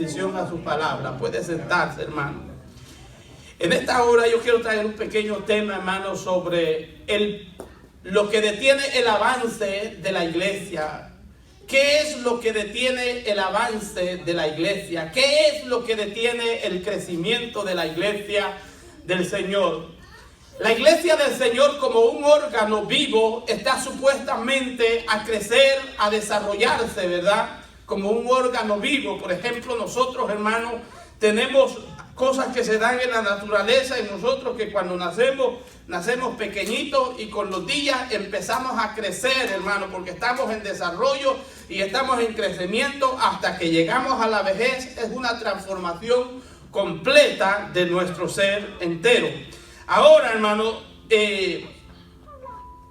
bendición a su palabra. Puede sentarse, hermano. En esta hora yo quiero traer un pequeño tema, hermano, sobre lo que detiene el avance de la iglesia. ¿Qué es lo que detiene el avance de la iglesia? ¿Qué es lo que detiene el crecimiento de la iglesia del Señor? La iglesia del Señor, como un órgano vivo, está supuestamente a crecer, a desarrollarse, ¿verdad? Como un órgano vivo. Por ejemplo, nosotros, hermanos, tenemos cosas que se dan en la naturaleza y nosotros que cuando nacemos pequeñitos y con los días empezamos a crecer, hermano, porque estamos en desarrollo y estamos en crecimiento hasta que llegamos a la vejez. Es una transformación completa de nuestro ser entero. Ahora, hermano, ¿qué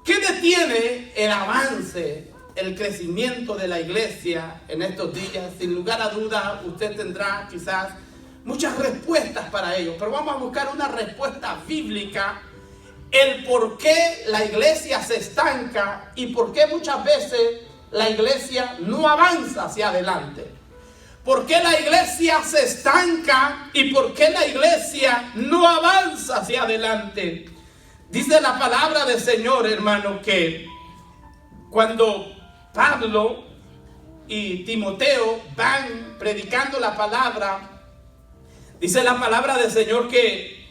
detiene el avance, el crecimiento de la iglesia en estos días? Sin lugar a dudas, usted tendrá quizás muchas respuestas para ello, pero vamos a buscar una respuesta bíblica, el por qué la iglesia se estanca y por qué muchas veces la iglesia no avanza hacia adelante. ¿Por qué la iglesia se estanca y por qué la iglesia no avanza hacia adelante? Dice la palabra del Señor, hermano, que cuando Pablo y Timoteo van predicando la palabra, dice la palabra del Señor que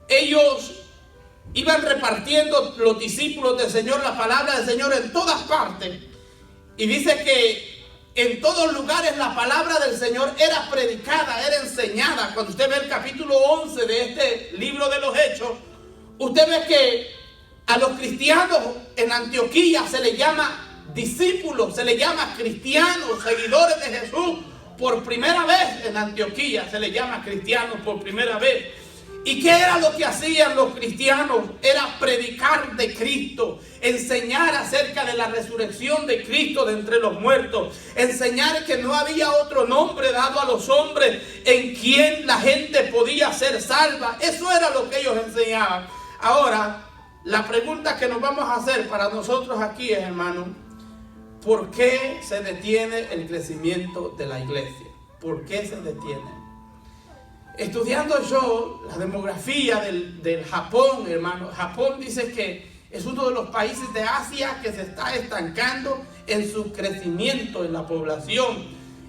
ellos iban repartiendo, los discípulos del Señor, la palabra del Señor en todas partes. Y dice que en todos lugares la palabra del Señor era predicada, era enseñada. Cuando usted ve el capítulo 11 de este libro de los Hechos, usted ve que a los cristianos en Antioquía se les llama discípulos, se les llama cristianos, seguidores de Jesús. Por primera vez en Antioquía se les llama cristianos por primera vez. ¿Y qué era lo que hacían los cristianos? Era predicar de Cristo, enseñar acerca de la resurrección de Cristo de entre los muertos, enseñar que no había otro nombre dado a los hombres en quien la gente podía ser salva. Eso era lo que ellos enseñaban. Ahora, la pregunta que nos vamos a hacer para nosotros aquí es, hermano, ¿por qué se detiene el crecimiento de la iglesia? ¿Por qué se detiene? Estudiando yo la demografía del Japón, hermano, Japón dice que es uno de los países de Asia que se está estancando en su crecimiento en la población.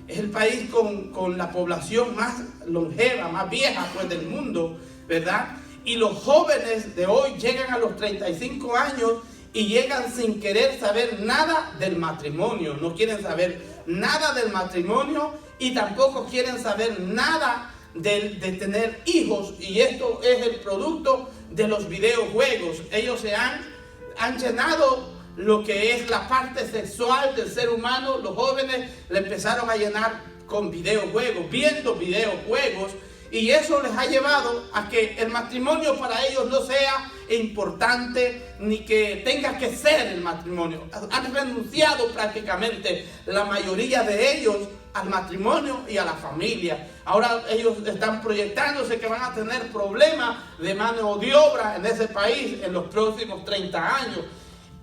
Es el país con la población más longeva, más vieja pues del mundo, ¿verdad? Y los jóvenes de hoy llegan a los 35 años y llegan sin querer saber nada del matrimonio. No quieren saber nada del matrimonio y tampoco quieren saber nada de tener hijos, y esto es el producto de los videojuegos. Ellos se han llenado lo que es la parte sexual del ser humano. Los jóvenes le empezaron a llenar con videojuegos, viendo videojuegos, y eso les ha llevado a que el matrimonio para ellos no sea importante, ni que tenga que ser el matrimonio. Han renunciado prácticamente la mayoría de ellos al matrimonio y a la familia. Ahora ellos están proyectándose que van a tener problemas de mano de obra en ese país en los próximos 30 años.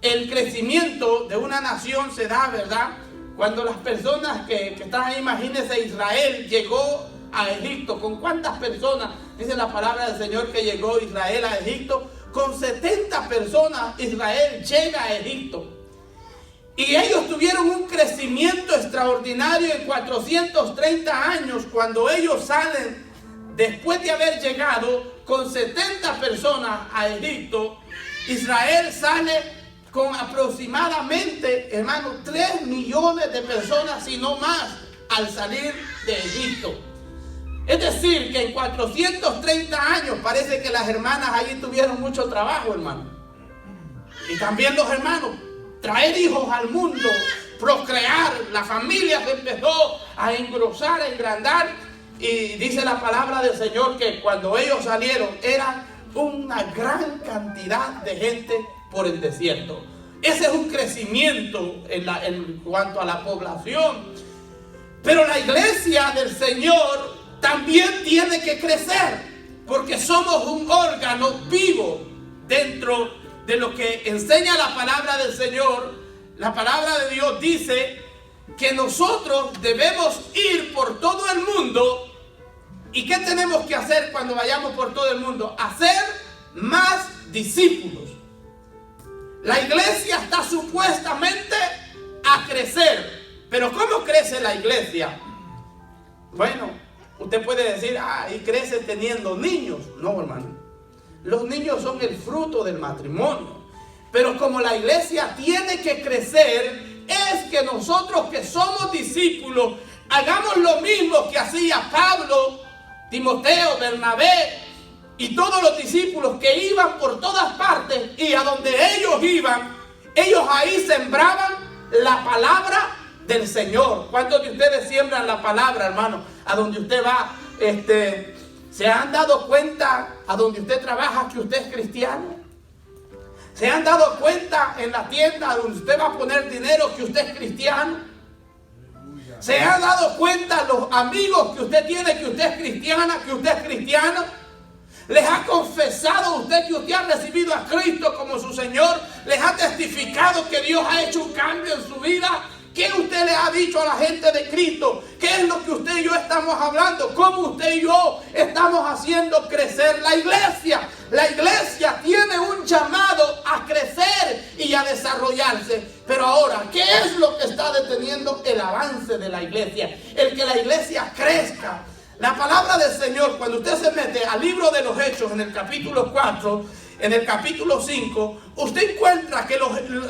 El crecimiento de una nación se da, ¿verdad? Cuando las personas que están ahí, imagínense, Israel llegó a Egipto. ¿Con cuántas personas? Dice la palabra del Señor que llegó Israel a Egipto. Con 70 personas Israel llega a Egipto. Y ellos tuvieron un crecimiento extraordinario en 430 años. Cuando ellos salen, después de haber llegado con 70 personas a Egipto, Israel sale con aproximadamente, hermano, 3 millones de personas, si no más, al salir de Egipto. Es decir, que en 430 años parece que las hermanas allí tuvieron mucho trabajo, hermano. Y también los hermanos. Traer hijos al mundo, procrear, la familia se empezó a engrosar, a engrandar. Y dice la palabra del Señor que cuando ellos salieron era una gran cantidad de gente por el desierto. Ese es un crecimiento en cuanto a la población. Pero la iglesia del Señor también tiene que crecer, porque somos un órgano vivo dentro de lo que enseña la palabra del Señor. La palabra de Dios dice que nosotros debemos ir por todo el mundo. ¿Y qué tenemos que hacer cuando vayamos por todo el mundo? Hacer más discípulos. La iglesia está supuestamente a crecer. Pero ¿cómo crece la iglesia? Bueno, usted puede decir, y crece teniendo niños. No, hermano. Los niños son el fruto del matrimonio. Pero como la iglesia tiene que crecer, es que nosotros que somos discípulos, hagamos lo mismo que hacía Pablo, Timoteo, Bernabé y todos los discípulos que iban por todas partes, y a donde ellos iban, ellos ahí sembraban la palabra del Señor. ¿Cuántos de ustedes siembran la palabra, hermano? A donde usted va, ¿se han dado cuenta a donde usted trabaja que usted es cristiano? ¿Se han dado cuenta en la tienda donde usted va a poner dinero que usted es cristiano? ¿Se han dado cuenta los amigos que usted tiene que usted es cristiana, que usted es cristiano? ¿Les ha confesado usted que usted ha recibido a Cristo como su Señor? ¿Les ha testificado que Dios ha hecho un cambio en su vida? ¿Qué usted le ha dicho a la gente de Cristo? ¿Qué es lo que usted y yo estamos hablando? ¿Cómo usted y yo estamos haciendo crecer la iglesia? La iglesia tiene un llamado a crecer y a desarrollarse. Pero ahora, ¿qué es lo que está deteniendo el avance de la iglesia? El que la iglesia crezca. La palabra del Señor, cuando usted se mete al libro de los Hechos, en el capítulo 4, en el capítulo 5, usted encuentra que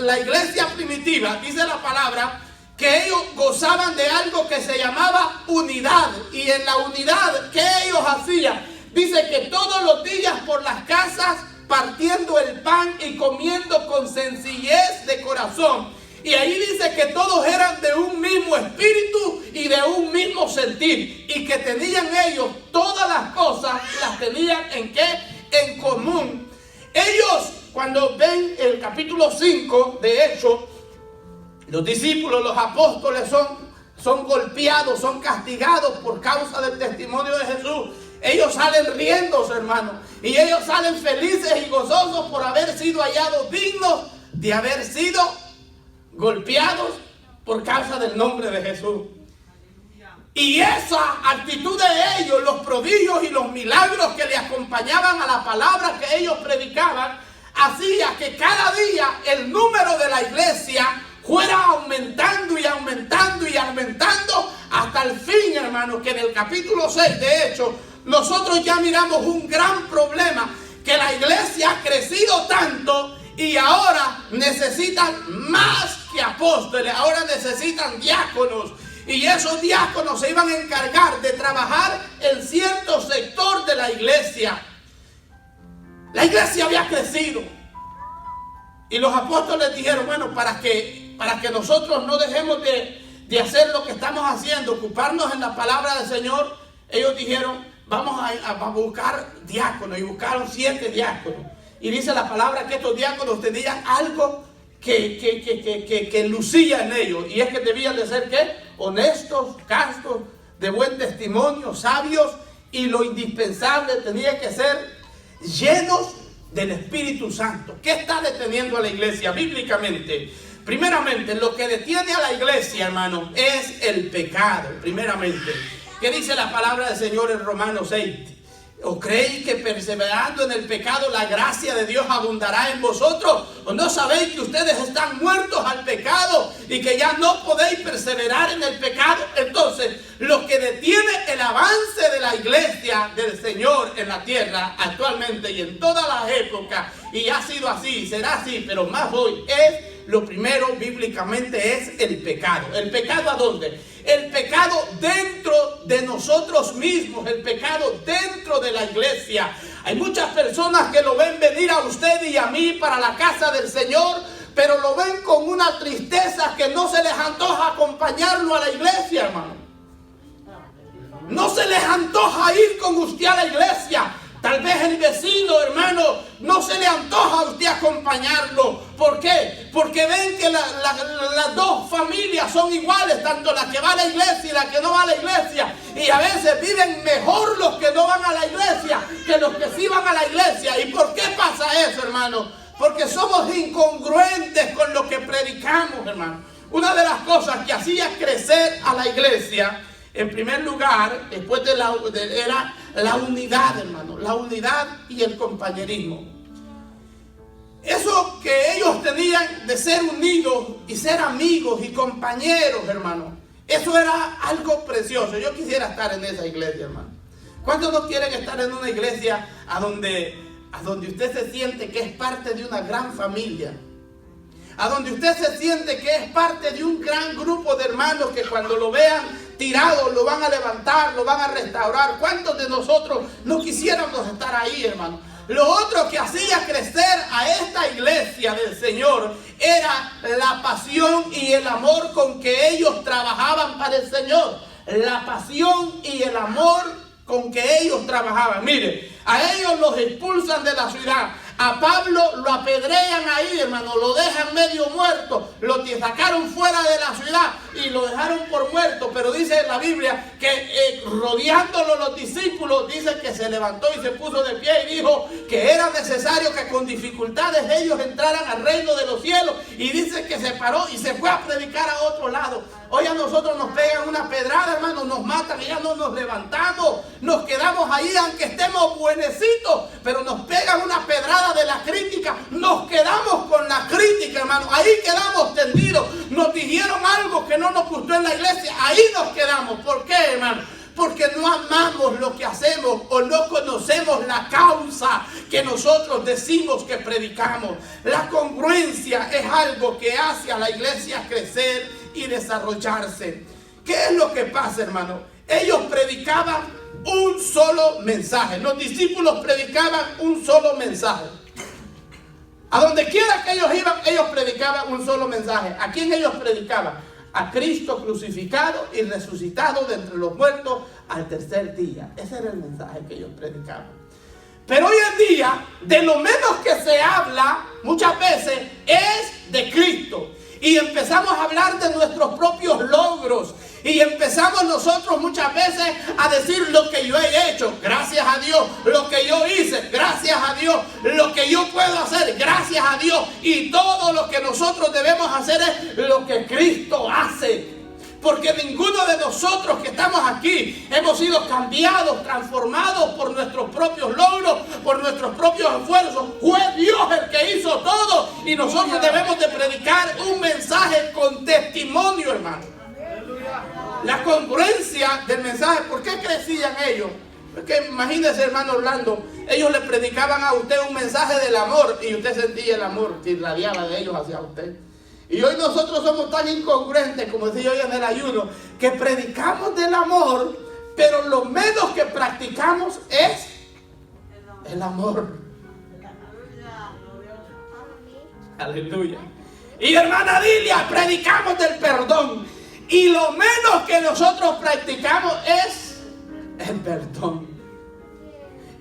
la iglesia primitiva, dice la palabra, que ellos gozaban de algo que se llamaba unidad. Y en la unidad que ellos hacían, dice que todos los días por las casas, partiendo el pan y comiendo con sencillez de corazón. Y ahí dice que todos eran de un mismo espíritu y de un mismo sentir. Y que tenían ellos todas las cosas, las tenían ¿en qué? En común. Ellos, cuando ven el capítulo 5 de Hechos, los discípulos, los apóstoles son golpeados, son castigados por causa del testimonio de Jesús. Ellos salen riéndose, hermano. Y ellos salen felices y gozosos por haber sido hallados dignos de haber sido golpeados por causa del nombre de Jesús. Y esa actitud de ellos, los prodigios y los milagros que le acompañaban a la palabra que ellos predicaban, hacía que cada día el número de la iglesia fuera aumentando y aumentando y aumentando hasta el fin, hermano, que en el capítulo 6 de Hechos nosotros ya miramos un gran problema, que la iglesia ha crecido tanto y ahora necesitan más que apóstoles, ahora necesitan diáconos. Y esos diáconos se iban a encargar de trabajar en cierto sector de la iglesia. La iglesia había crecido. Y los apóstoles dijeron, bueno, para que nosotros no dejemos de hacer lo que estamos haciendo, ocuparnos en la palabra del Señor, ellos dijeron, vamos a buscar diáconos. Y buscaron 7 diáconos. Y dice la palabra que estos diáconos tenían algo que lucía en ellos. Y es que debían de ser, ¿qué? Honestos, castos, de buen testimonio, sabios. Y lo indispensable tenía que ser llenos del Espíritu Santo. ¿Qué está deteniendo a la iglesia bíblicamente? Primeramente, lo que detiene a la iglesia, hermano, es el pecado. Primeramente, ¿qué dice la palabra del Señor en Romanos 6? ¿O creéis que perseverando en el pecado la gracia de Dios abundará en vosotros? ¿O no sabéis que ustedes están muertos al pecado y que ya no podéis perseverar en el pecado? Entonces, lo que detiene el avance de la iglesia del Señor en la tierra actualmente y en todas las épocas, y ha sido así, será así, pero más hoy, es lo primero bíblicamente es el pecado. ¿El pecado a dónde? El pecado dentro de nosotros mismos, el pecado dentro de la iglesia. Hay muchas personas que lo ven venir a usted y a mí para la casa del Señor, pero lo ven con una tristeza que no se les antoja acompañarlo a la iglesia, hermano. No se les antoja ir con usted a la iglesia. Tal vez el vecino, hermano, no se le antoja a usted acompañarlo. ¿Por qué? Porque ven que las dos familias son iguales, tanto la que va a la iglesia y la que no va a la iglesia. Y a veces viven mejor los que no van a la iglesia que los que sí van a la iglesia. ¿Y por qué pasa eso, hermano? Porque somos incongruentes con lo que predicamos, hermano. Una de las cosas que hacía crecer a la iglesia, en primer lugar, después era la unidad, hermano, la unidad y el compañerismo. Eso que ellos tenían de ser unidos y ser amigos y compañeros, hermano, eso era algo precioso. Yo quisiera estar en esa iglesia, hermano. ¿Cuántos no quieren estar en una iglesia a donde usted se siente que es parte de una gran familia? A donde usted se siente que es parte de un gran grupo de hermanos que cuando lo vean tirado lo van a levantar, lo van a restaurar. ¿Cuántos de nosotros no quisiéramos estar ahí, hermano? Lo otro que hacía crecer a esta iglesia del Señor era la pasión y el amor con que ellos trabajaban para el Señor. La pasión y el amor con que ellos trabajaban. Mire, a ellos los expulsan de la ciudad. A Pablo lo apedrean ahí, hermano, lo dejan medio muerto, lo sacaron fuera de la ciudad y lo dejaron por muerto. Pero dice la Biblia que rodeándolo los discípulos, dice que se levantó y se puso de pie y dijo que era necesario que con dificultades ellos entraran al reino de los cielos. Y dice que se paró y se fue a predicar a otro lado. Hoy a nosotros nos pegan una pedrada, hermano, nos matan y ya no nos levantamos. Nos quedamos ahí aunque estemos buenecitos, pero nos pegan una pedrada de la crítica. Nos quedamos con la crítica, hermano. Ahí quedamos tendidos. Nos dijeron algo que no nos gustó en la iglesia. Ahí nos quedamos. ¿Por qué, hermano? Porque no amamos lo que hacemos o no conocemos la causa que nosotros decimos que predicamos. La congruencia es algo que hace a la iglesia crecer y desarrollarse. ¿Qué es lo que pasa, hermano? Ellos predicaban un solo mensaje. Los discípulos predicaban un solo mensaje. A donde quiera que ellos iban, ellos predicaban un solo mensaje. ¿A quién ellos predicaban? A Cristo crucificado y resucitado de entre los muertos al tercer día. Ese era el mensaje que ellos predicaban. Pero hoy en día, de lo menos que se habla muchas veces es de Cristo. Y empezamos a hablar de nuestros propios logros. Y empezamos nosotros muchas veces a decir lo que yo he hecho, gracias a Dios. Lo que yo hice, gracias a Dios. Lo que yo puedo hacer, gracias a Dios. Y todo lo que nosotros debemos hacer es lo que Cristo hace. Porque ninguno de nosotros que estamos aquí hemos sido cambiados, transformados por nuestros propios logros, por nuestros propios esfuerzos. Fue Dios el que hizo todo. Y nosotros debemos de predicar un mensaje con testimonio, hermano. La congruencia del mensaje. ¿Por qué crecían ellos? Porque imagínense, hermano Orlando, ellos le predicaban a usted un mensaje del amor y usted sentía el amor que irradiaba de ellos hacia usted. Y hoy nosotros somos tan incongruentes, como decía hoy en el ayuno, que predicamos del amor, pero lo menos que practicamos es el amor. Aleluya. Y hermana Dilia, predicamos del perdón. Y lo menos que nosotros practicamos es el perdón.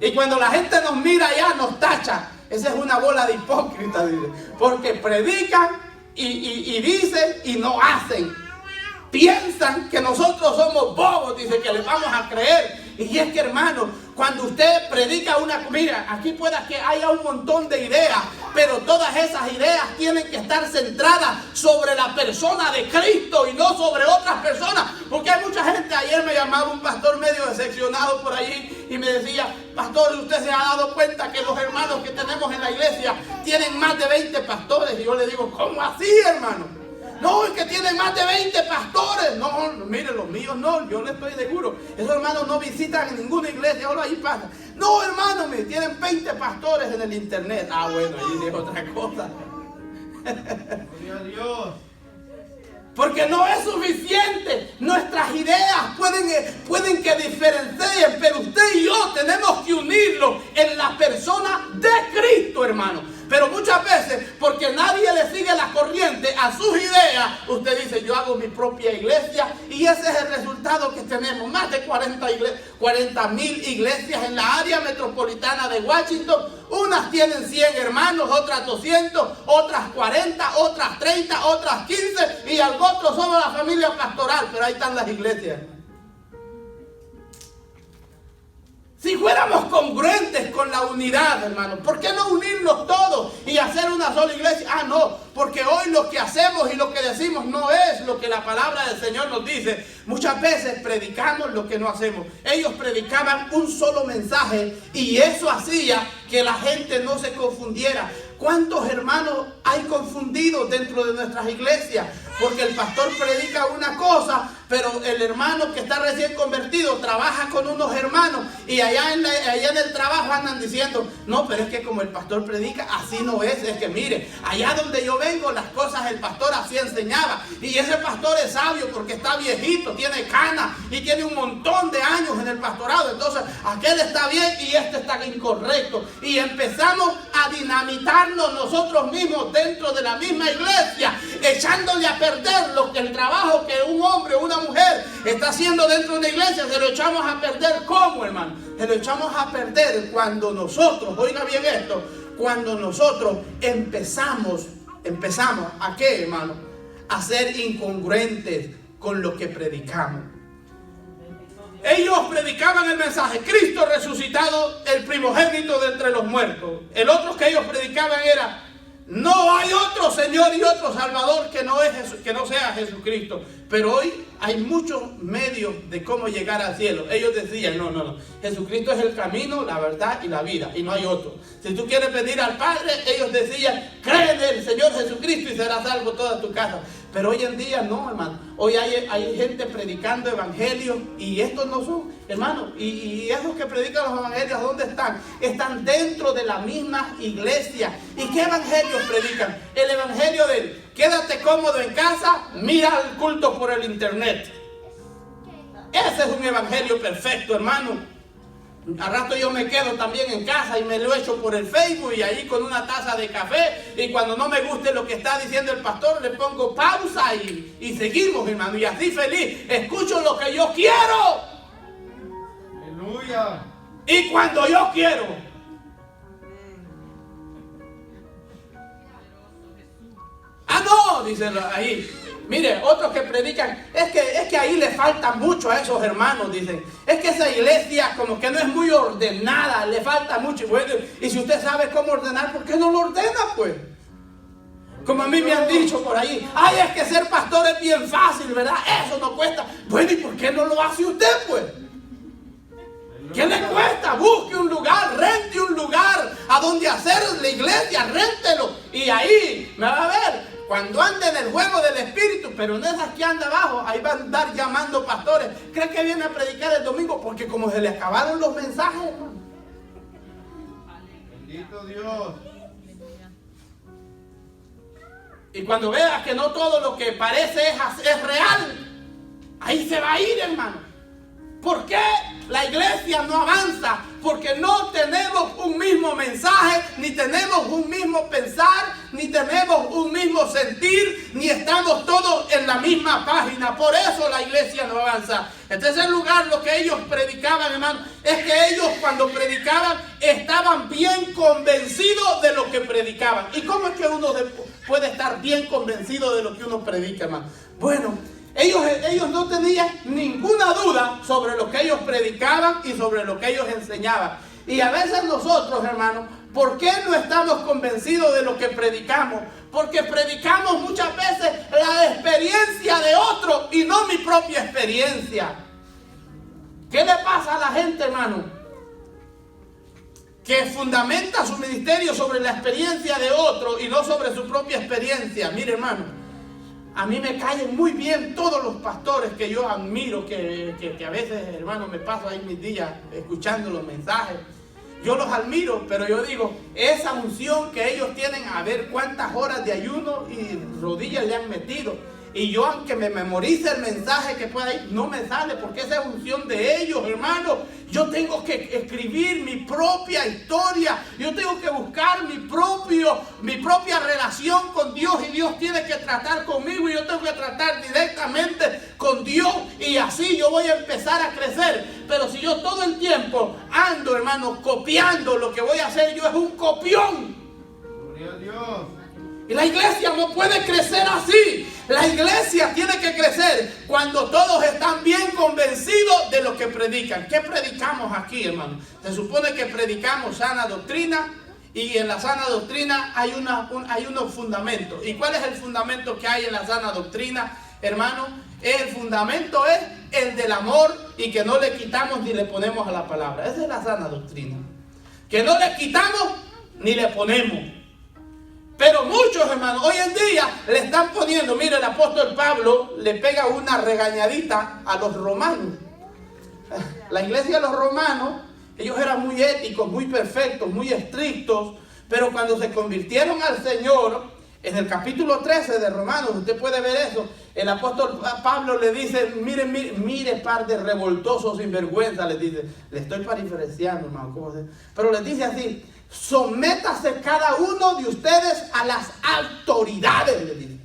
Y cuando la gente nos mira allá, nos tacha. Esa es una bola de hipócritas, porque predican y dicen y no hacen. Piensan que nosotros somos bobos, dice, que les vamos a creer. Y es que, hermano, cuando usted predica mira, aquí pueda que haya un montón de ideas, pero todas esas ideas tienen que estar centradas sobre la persona de Cristo y no sobre otras personas. Porque hay mucha gente, ayer me llamaba un pastor medio decepcionado por allí y me decía: pastor, ¿usted se ha dado cuenta que los hermanos que tenemos en la iglesia tienen más de 20 pastores? Y yo le digo: ¿cómo así, hermano? No, es que tienen más de 20 pastores. No, mire, los míos no, yo le estoy seguro. Esos hermanos no visitan ninguna iglesia, solo ahí pasa. No, hermano, tienen 20 pastores en el internet. Ah, bueno, ahí es otra cosa. Gloria a Dios. Porque no es suficiente. Nuestras ideas pueden que diferencien, pero usted y yo tenemos que unirlo en la persona de Cristo, hermano. Pero muchas veces, porque nadie le sigue la corriente a sus ideas, usted dice: yo hago mi propia iglesia, y ese es el resultado que tenemos. Más de 40,000 iglesias en la área metropolitana de Washington. Unas tienen 100 hermanos, otras 200, otras 40, otras 30, otras 15, y algo otro somos la familia pastoral, pero ahí están las iglesias. Si fuéramos congruentes con la unidad, hermano. ¿Por qué no unirnos todos y hacer una sola iglesia? Ah, no, porque hoy lo que hacemos y lo que decimos no es lo que la palabra del Señor nos dice. Muchas veces predicamos lo que no hacemos. Ellos predicaban un solo mensaje y eso hacía que la gente no se confundiera. ¿Cuántos hermanos hay confundidos dentro de nuestras iglesias? Porque el pastor predica una cosa, pero el hermano que está recién convertido trabaja con unos hermanos y allá en el trabajo andan diciendo, no, pero es que como el pastor predica, así no es. Es que mire, allá donde yo vengo las cosas el pastor así enseñaba. Y ese pastor es sabio porque está viejito, tiene canas y tiene un montón de años en el pastorado. Entonces aquel está bien y este está incorrecto. Y empezamos a dinamitarnos nosotros mismos dentro de la misma iglesia, echándole a perder el trabajo que un hombre o una mujer está haciendo dentro de una iglesia. Se lo echamos a perder. ¿Cómo, hermano? Se lo echamos a perder cuando nosotros, oiga bien esto, cuando nosotros empezamos ¿a qué, hermano? A ser incongruentes con lo que predicamos. Ellos predicaban el mensaje, Cristo resucitado, el primogénito de entre los muertos. El otro que ellos predicaban era, no hay otro Señor y otro Salvador que no sea Jesucristo. Pero hoy hay muchos medios de cómo llegar al cielo. Ellos decían, no, Jesucristo es el camino, la verdad y la vida, y no hay otro. Si tú quieres venir al Padre, ellos decían, cree en el Señor Jesucristo y serás salvo toda tu casa. Pero hoy en día no, hermano. Hoy hay gente predicando evangelios y estos no son, hermano. Y esos que predican los evangelios, ¿dónde están? Están dentro de la misma iglesia. ¿Y qué evangelios predican? El evangelio de quédate cómodo en casa, mira el culto por el internet. Ese es un evangelio perfecto, hermano. Al rato yo me quedo también en casa y me lo echo por el Facebook y ahí con una taza de café, y cuando no me guste lo que está diciendo el pastor le pongo pausa y seguimos, hermano, y así feliz, escucho lo que yo quiero. Aleluya. Y cuando yo quiero. Ah, no, dicen ahí. Mire, otros que predican, es que ahí le falta mucho a esos hermanos, dicen. Es que esa iglesia como que no es muy ordenada, le falta mucho. Bueno, y si usted sabe cómo ordenar, ¿por qué no lo ordena, pues? Como a mí me han dicho por ahí, ay, es que ser pastor es bien fácil, ¿verdad? Eso no cuesta. Bueno, ¿y por qué no lo hace usted, pues? ¿Qué le cuesta? Busque un lugar, rente un lugar a donde hacer la iglesia, réntelo. Y ahí me va a ver. Cuando ande en el juego del Espíritu, pero en esas que anda abajo, ahí va a andar llamando pastores. ¿Cree que viene a predicar el domingo? Porque como se le acabaron los mensajes, hermano. Bendito Dios. Y cuando veas que no todo lo que parece es real, ahí se va a ir, hermano. ¿Por qué la iglesia no avanza? Porque no tenemos un mismo mensaje, ni tenemos un mismo pensar, ni tenemos un mismo sentir, ni estamos todos en la misma página. Por eso la iglesia no avanza. En tercer lugar, lo que ellos predicaban, hermano, es que ellos cuando predicaban estaban bien convencidos de lo que predicaban. ¿Y cómo es que uno puede estar bien convencido de lo que uno predica, hermano? Bueno, ellos no tenían ninguna duda sobre lo que ellos predicaban y sobre lo que ellos enseñaban. Y a veces nosotros, hermanos, ¿por qué no estamos convencidos de lo que predicamos? Porque predicamos muchas veces la experiencia de otro y no mi propia experiencia. ¿Qué le pasa a la gente, hermano? Que fundamenta su ministerio sobre la experiencia de otro y no sobre su propia experiencia. Mire, hermano, a mí me caen muy bien todos los pastores que yo admiro, que a veces, hermano, me paso ahí mis días escuchando los mensajes. Yo los admiro, pero yo digo, esa unción que ellos tienen, a ver cuántas horas de ayuno y rodillas le han metido. Y yo, aunque me memorice el mensaje que pueda ir, no me sale, porque esa es unción de ellos, hermano. Yo tengo que escribir mi propia historia. Yo tengo que buscar mi propia relación con Dios. Y Dios tiene que tratar conmigo. Y yo tengo que tratar directamente con Dios. Y así yo voy a empezar a crecer. Pero si yo todo el tiempo ando, hermano, copiando lo que voy a hacer, yo es un copión. Gloria a Dios. Y la iglesia no puede crecer así. La iglesia tiene que crecer cuando todos están bien convencidos de lo que predican. ¿Qué predicamos aquí, hermano? Se supone que predicamos sana doctrina, y en la sana doctrina hay unos fundamentos. ¿Y cuál es el fundamento que hay en la sana doctrina, hermano? El fundamento es el del amor, y que no le quitamos ni le ponemos a la palabra. Esa es la sana doctrina. Que no le quitamos ni le ponemos. Pero muchos, hermanos, hoy en día le están poniendo, mire, el apóstol Pablo le pega una regañadita a los romanos. La iglesia de los romanos, ellos eran muy éticos, muy perfectos, muy estrictos, pero cuando se convirtieron al Señor, en el capítulo 13 de Romanos, usted puede ver eso, el apóstol Pablo le dice, mire par de revoltosos sinvergüenza, les dice, le estoy parafraseando, hermano, ¿cómo se? Pero les dice así: sométase cada uno de ustedes a las autoridades, le dice.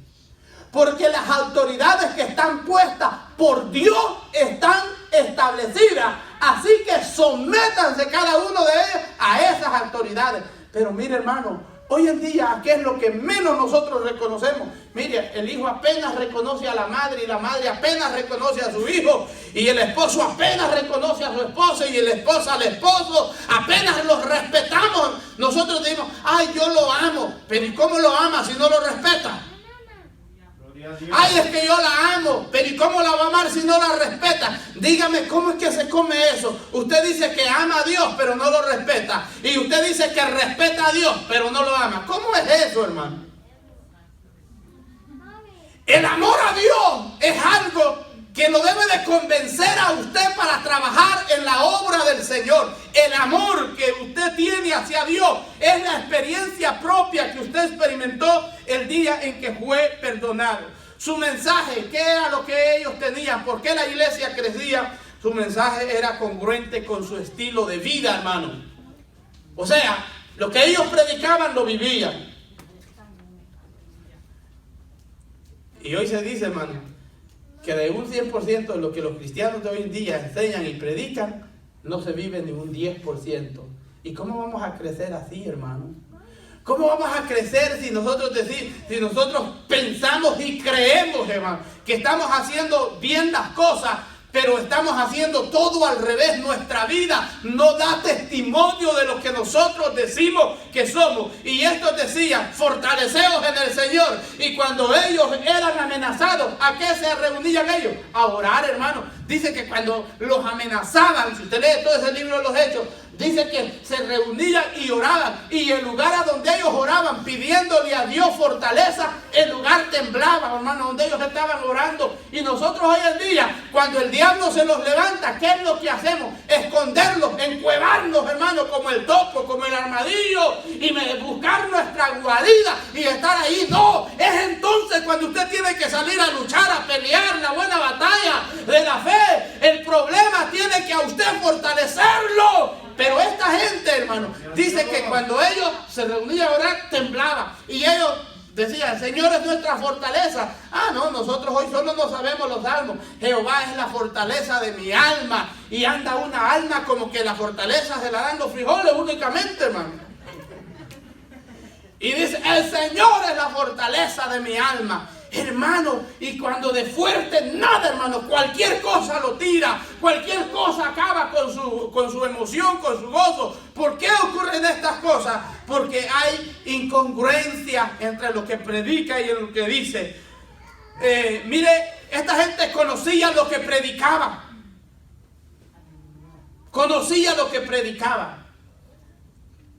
Porque las autoridades que están puestas por Dios están establecidas. Así que sométanse cada uno de ellos a esas autoridades. Pero mire, hermano, hoy en día, ¿qué es lo que menos nosotros reconocemos? Mire, el hijo apenas reconoce a la madre, y la madre apenas reconoce a su hijo, y el esposo apenas reconoce a su esposa, y el esposo al esposo. Apenas los respetamos. Nosotros decimos, ay, yo lo amo. Pero ¿y cómo lo ama si no lo respeta? Ay, es que yo la amo, pero ¿y cómo la va a amar si no la respeta? Dígame, ¿cómo es que se come eso? Usted dice que ama a Dios, pero no lo respeta. Y usted dice que respeta a Dios, pero no lo ama. ¿Cómo es eso, hermano? El amor a Dios es algo que lo debe de convencer a usted para trabajar en la obra del Señor. El amor que usted tiene hacia Dios es la experiencia propia que usted experimentó el día en que fue perdonado. Su mensaje, ¿qué era lo que ellos tenían? ¿Por qué la iglesia crecía? Su mensaje era congruente con su estilo de vida, hermano. O sea, lo que ellos predicaban lo vivían. Y hoy se dice, hermano, que de un 100% de lo que los cristianos de hoy en día enseñan y predican, no se vive ni un 10%. ¿Y cómo vamos a crecer así, hermano? ¿Cómo vamos a crecer si nosotros pensamos y creemos, hermano, que estamos haciendo bien las cosas, pero estamos haciendo todo al revés? Nuestra vida no da testimonio de lo que nosotros decimos que somos. Y estos decían, fortaleceos en el Señor. Y cuando ellos eran amenazados, ¿a qué se reunían ellos? A orar, hermano. Dice que cuando los amenazaban, si usted lee todo ese libro de los Hechos, dice que se reunían y oraban. Y el lugar a donde ellos oraban, pidiéndole a Dios fortaleza, el lugar temblaba, hermano, donde ellos estaban orando. Y nosotros hoy en día, cuando el diablo se los levanta, ¿qué es lo que hacemos? Esconderlos, encuevarnos, hermano, como el topo, como el armadillo, y buscar nuestra guarida y estar ahí. No, es entonces cuando usted tiene que salir a luchar, a pelear la buena batalla de la fe. El problema tiene que a usted fortalecerlo. Pero esta gente, hermano, dice que cuando ellos se reunían a orar, temblaba. Y ellos decían, Señor es nuestra fortaleza. Ah, no, nosotros hoy solo no sabemos los salmos. Jehová es la fortaleza de mi alma. Y anda una alma como que la fortaleza se la dan los frijoles únicamente, hermano. Y dice, el Señor es la fortaleza de mi alma. Hermano, y cuando de fuerte nada, hermano, cualquier cosa lo tira, cualquier cosa acaba con su emoción, con su gozo. ¿Por qué ocurren estas cosas? Porque hay incongruencia entre lo que predica y lo que dice. Mire, esta gente conocía lo que predicaba. Conocía lo que predicaba.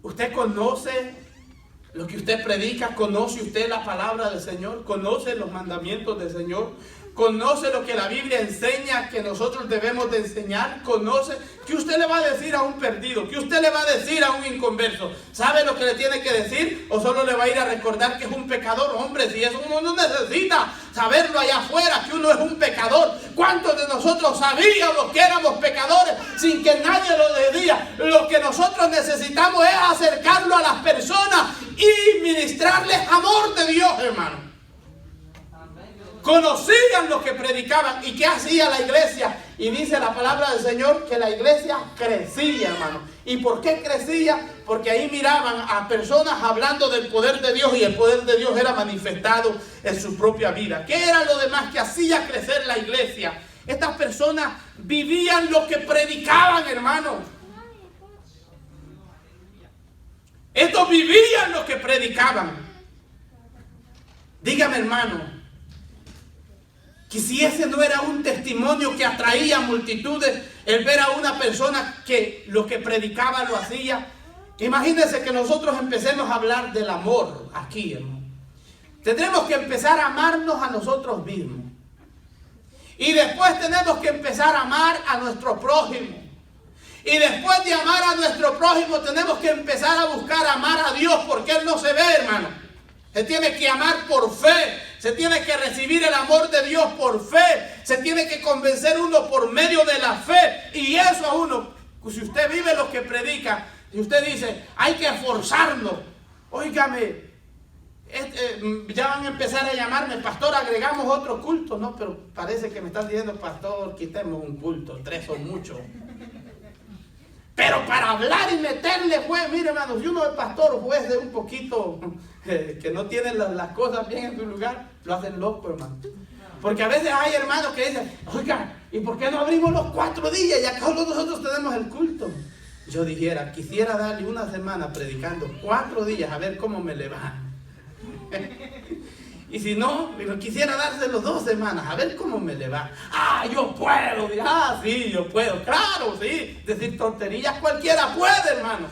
¿Usted conoce lo que usted predica? ¿Conoce usted la palabra del Señor? ¿Conoce los mandamientos del Señor? ¿Conoce lo que la Biblia enseña que nosotros debemos de enseñar? ¿Conoce? ¿Qué usted le va a decir a un perdido? ¿Qué usted le va a decir a un inconverso? ¿Sabe lo que le tiene que decir? ¿O solo le va a ir a recordar que es un pecador? Hombre, si eso uno no necesita saberlo allá afuera, que uno es un pecador. ¿Cuántos de nosotros sabíamos que éramos pecadores sin que nadie lo decía? Lo que nosotros necesitamos es acercarlo a las personas y ministrarles amor de Dios, hermano. Conocían lo que predicaban. ¿Y qué hacía la iglesia? Y dice la palabra del Señor que la iglesia crecía, hermano. ¿Y por qué crecía? Porque ahí miraban a personas hablando del poder de Dios y el poder de Dios era manifestado en su propia vida. ¿Qué era lo demás que hacía crecer la iglesia? Estas personas vivían lo que predicaban, hermano. Estos vivían lo que predicaban. Dígame, hermano, que si ese no era un testimonio que atraía a multitudes, el ver a una persona que lo que predicaba lo hacía. Imagínense que nosotros empecemos a hablar del amor aquí, hermano. Tendremos que empezar a amarnos a nosotros mismos. Y después tenemos que empezar a amar a nuestro prójimo. Y después de amar a nuestro prójimo, tenemos que empezar a buscar amar a Dios, porque Él no se ve, hermano. Se tiene que amar por fe. Se tiene que recibir el amor de Dios por fe. Se tiene que convencer uno por medio de la fe. Y eso a uno, si usted vive lo que predica, y usted dice, hay que esforzarnos. Óigame, ya van a empezar a llamarme, pastor, agregamos otro culto. No, pero parece que me están diciendo, pastor, quitemos un culto, 3 son muchos. Pero para hablar y meterle juez, mire, hermano, si uno es pastor, juez de un poquito que no tiene las cosas bien en su lugar, lo hacen loco, hermano. Porque a veces hay hermanos que dicen, oiga, ¿y por qué no abrimos los 4 días? Y acá nosotros tenemos el culto. Yo dijera, quisiera darle una semana predicando 4 días a ver cómo me le va. Y si no, quisiera dárselo 2 semanas, a ver cómo me le va. Ah, yo puedo. Ah, sí, yo puedo. Claro, sí. Decir tonterías cualquiera puede, hermano.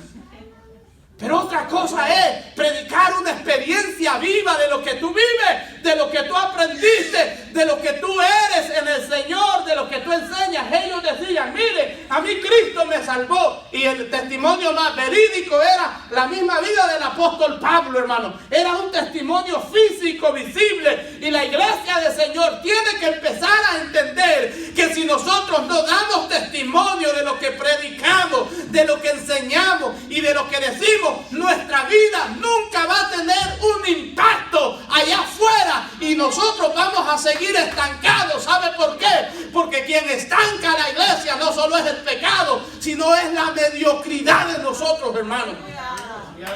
Pero otra cosa es predicar una experiencia viva de lo que tú vives, de lo que tú aprendiste, de lo que tú eres en el Señor, de lo que tú enseñas. Ellos decían, mire, a mí Cristo me salvó. Y el testimonio más verídico era la misma vida del apóstol Pablo, hermano. Era un testimonio físico, visible. Y la iglesia del Señor tiene que empezar a entender que si nosotros no damos testimonio de lo que predicamos, de lo que enseñamos y de lo que decimos, nuestra vida nunca va a tener un impacto allá afuera y nosotros vamos a seguir estancados. ¿Sabe por qué? Porque quien estanca a la iglesia no solo es el pecado, sino es la mediocridad de nosotros, hermanos.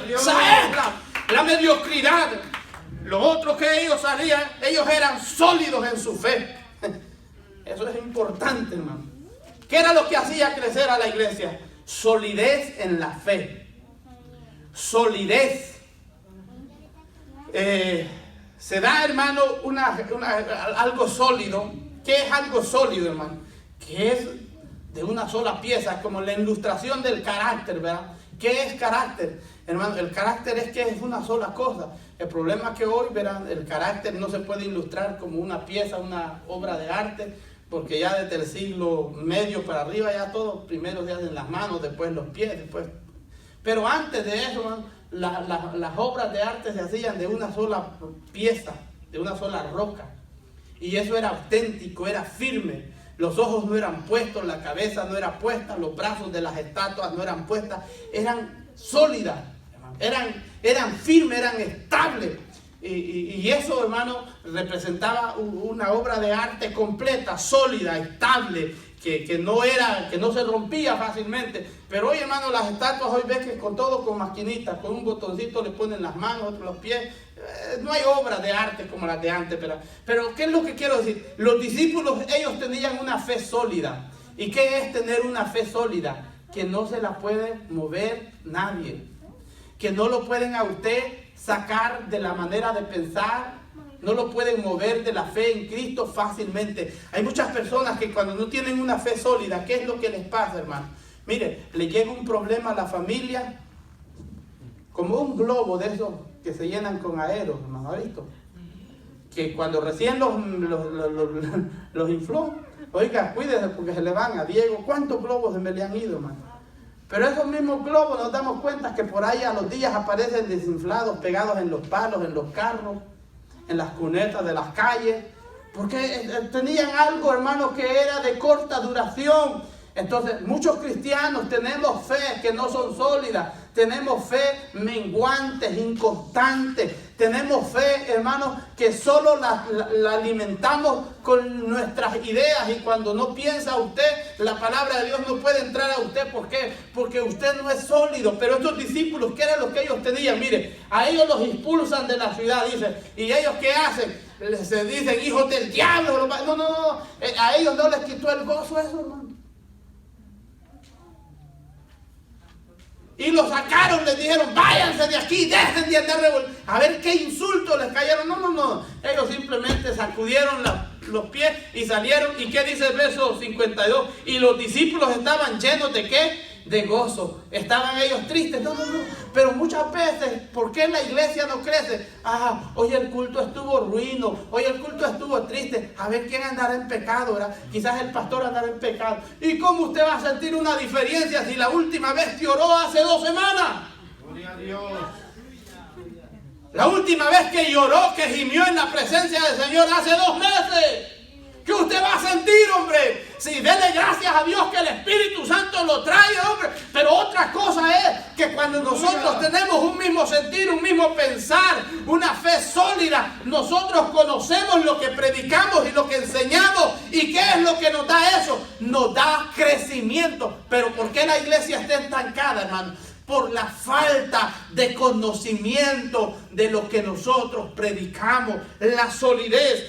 Esa es la mediocridad. Los otros que ellos salían, ellos eran sólidos en su fe. Eso es importante, hermano. ¿Qué era lo que hacía crecer a la iglesia? Solidez en la fe. Solidez. Se da, hermano, algo sólido. ¿Qué es algo sólido, hermano? Que es de una sola pieza, como la ilustración del carácter, ¿verdad? ¿Qué es carácter? Hermano, el carácter es que es una sola cosa. El problema es que hoy, verán, el carácter no se puede ilustrar como una pieza, una obra de arte, porque ya desde el siglo medio para arriba ya todo, primero se hacen las manos, después los pies, después... Pero antes de eso, las obras de arte se hacían de una sola pieza, de una sola roca. Y eso era auténtico, era firme. Los ojos no eran puestos, la cabeza no era puesta, los brazos de las estatuas no eran puestas. Eran sólidas, eran firmes, eran estables. Y eso, hermano, representaba una obra de arte completa, sólida, estable, que no se rompía fácilmente. Pero hoy, hermano, las estatuas hoy ves que con maquinitas, con un botoncito le ponen las manos, otros los pies. No hay obras de arte como las de antes. Pero ¿qué es lo que quiero decir? Los discípulos, ellos tenían una fe sólida. ¿Y qué es tener una fe sólida? Que no se la puede mover nadie. Que no lo pueden a usted sacar de la manera de pensar, no lo pueden mover de la fe en Cristo fácilmente. Hay muchas personas que cuando no tienen una fe sólida, ¿qué es lo que les pasa, hermano? Mire, le llega un problema a la familia, como un globo de esos que se llenan con aeros, hermano, ¿ha visto? Que cuando recién los infló, oiga, cuídese porque se le van a Diego. ¿Cuántos globos se me le han ido, hermano? Pero esos mismos globos nos damos cuenta que por ahí a los días aparecen desinflados, pegados en los palos, en los carros, en las cunetas de las calles, porque tenían algo, hermano, que era de corta duración. Entonces, muchos cristianos tenemos fe que no son sólidas, tenemos fe menguante, inconstante. Tenemos fe, hermanos, que solo la alimentamos con nuestras ideas, y cuando no piensa usted, la palabra de Dios no puede entrar a usted. ¿Por qué? Porque usted no es sólido. Pero estos discípulos, ¿qué era lo que ellos tenían? Mire, a ellos los expulsan de la ciudad, dice, y ellos ¿qué hacen? Se dicen hijos del diablo. No, a ellos no les quitó el gozo eso, hermano. Y lo sacaron, les dijeron, váyanse de aquí, dejen de andar revolviendo. A ver qué insultos les cayeron. No. Ellos simplemente sacudieron los pies y salieron. ¿Y qué dice el verso 52? Y los discípulos estaban llenos de ¿qué? De gozo. Estaban ellos tristes. No. Pero muchas veces, ¿por qué la iglesia no crece? Hoy el culto estuvo ruino, hoy el culto estuvo triste. A ver quién andará en pecado, ¿verdad? Quizás el pastor andará en pecado. ¿Y cómo usted va a sentir una diferencia si la última vez que oró hace 2 semanas? Gloria a Dios. La última vez que lloró, que gimió en la presencia del Señor hace 2 meses. ¿Qué usted va a sentir, hombre? Sí, dele gracias a Dios que el Espíritu Santo lo trae, hombre. Pero otra cosa es que cuando nosotros tenemos un mismo sentir, un mismo pensar, una fe sólida, nosotros conocemos lo que predicamos y lo que enseñamos. ¿Y qué es lo que nos da eso? Nos da crecimiento. Pero ¿por qué la iglesia está estancada, hermano? Por la falta de conocimiento de lo que nosotros predicamos. La solidez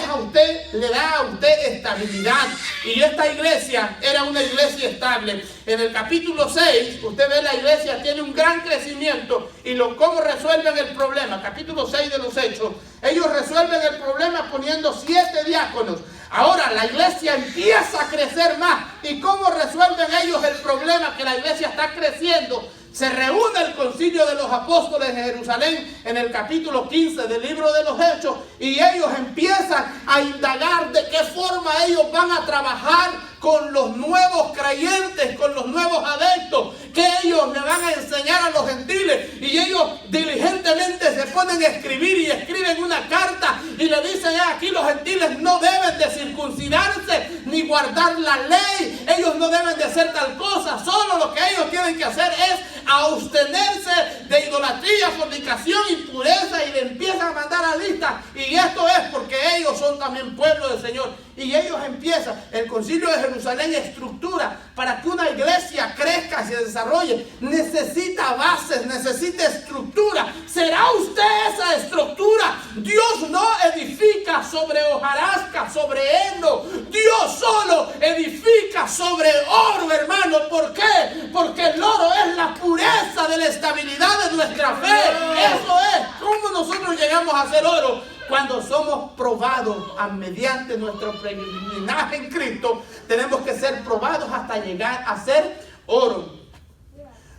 a usted le da a usted estabilidad. Y esta iglesia era una iglesia estable. En el capítulo 6, usted ve la iglesia tiene un gran crecimiento. Y cómo resuelven el problema. Capítulo 6 de los Hechos. Ellos resuelven el problema poniendo 7 diáconos. Ahora la iglesia empieza a crecer más. ¿Y cómo resuelven ellos el problema? Que la iglesia está creciendo. Se reúne el concilio de los apóstoles en Jerusalén en el capítulo 15 del libro de los Hechos. Y ellos empiezan a indagar de qué forma ellos van a trabajar con los nuevos creyentes, con los nuevos adeptos, que ellos le van a enseñar a los gentiles. Y ellos diligentemente se ponen a escribir y escriben una carta y le dicen, aquí los gentiles no deben de circuncidarse ni guardar la ley, ellos no deben de hacer tal cosa, solo lo que ellos tienen que hacer es abstenerse de idolatría, fornicación, impureza, y le empiezan a mandar a lista. Y esto es porque ellos son también pueblo del Señor. Y ellos empiezan, el concilio de Jerusalén estructura para que una iglesia crezca y se desarrolle. Necesita bases, necesita estructura. ¿Será usted esa estructura? Dios no edifica sobre hojarasca, sobre heno. Dios solo edifica sobre oro, hermano. ¿Por qué? Porque el oro es la pureza de la estabilidad de nuestra fe. Eso es. ¿Cómo nosotros llegamos a ser oro? Cuando somos probados mediante nuestro peregrinaje en Cristo, tenemos que ser probados hasta llegar a ser oro.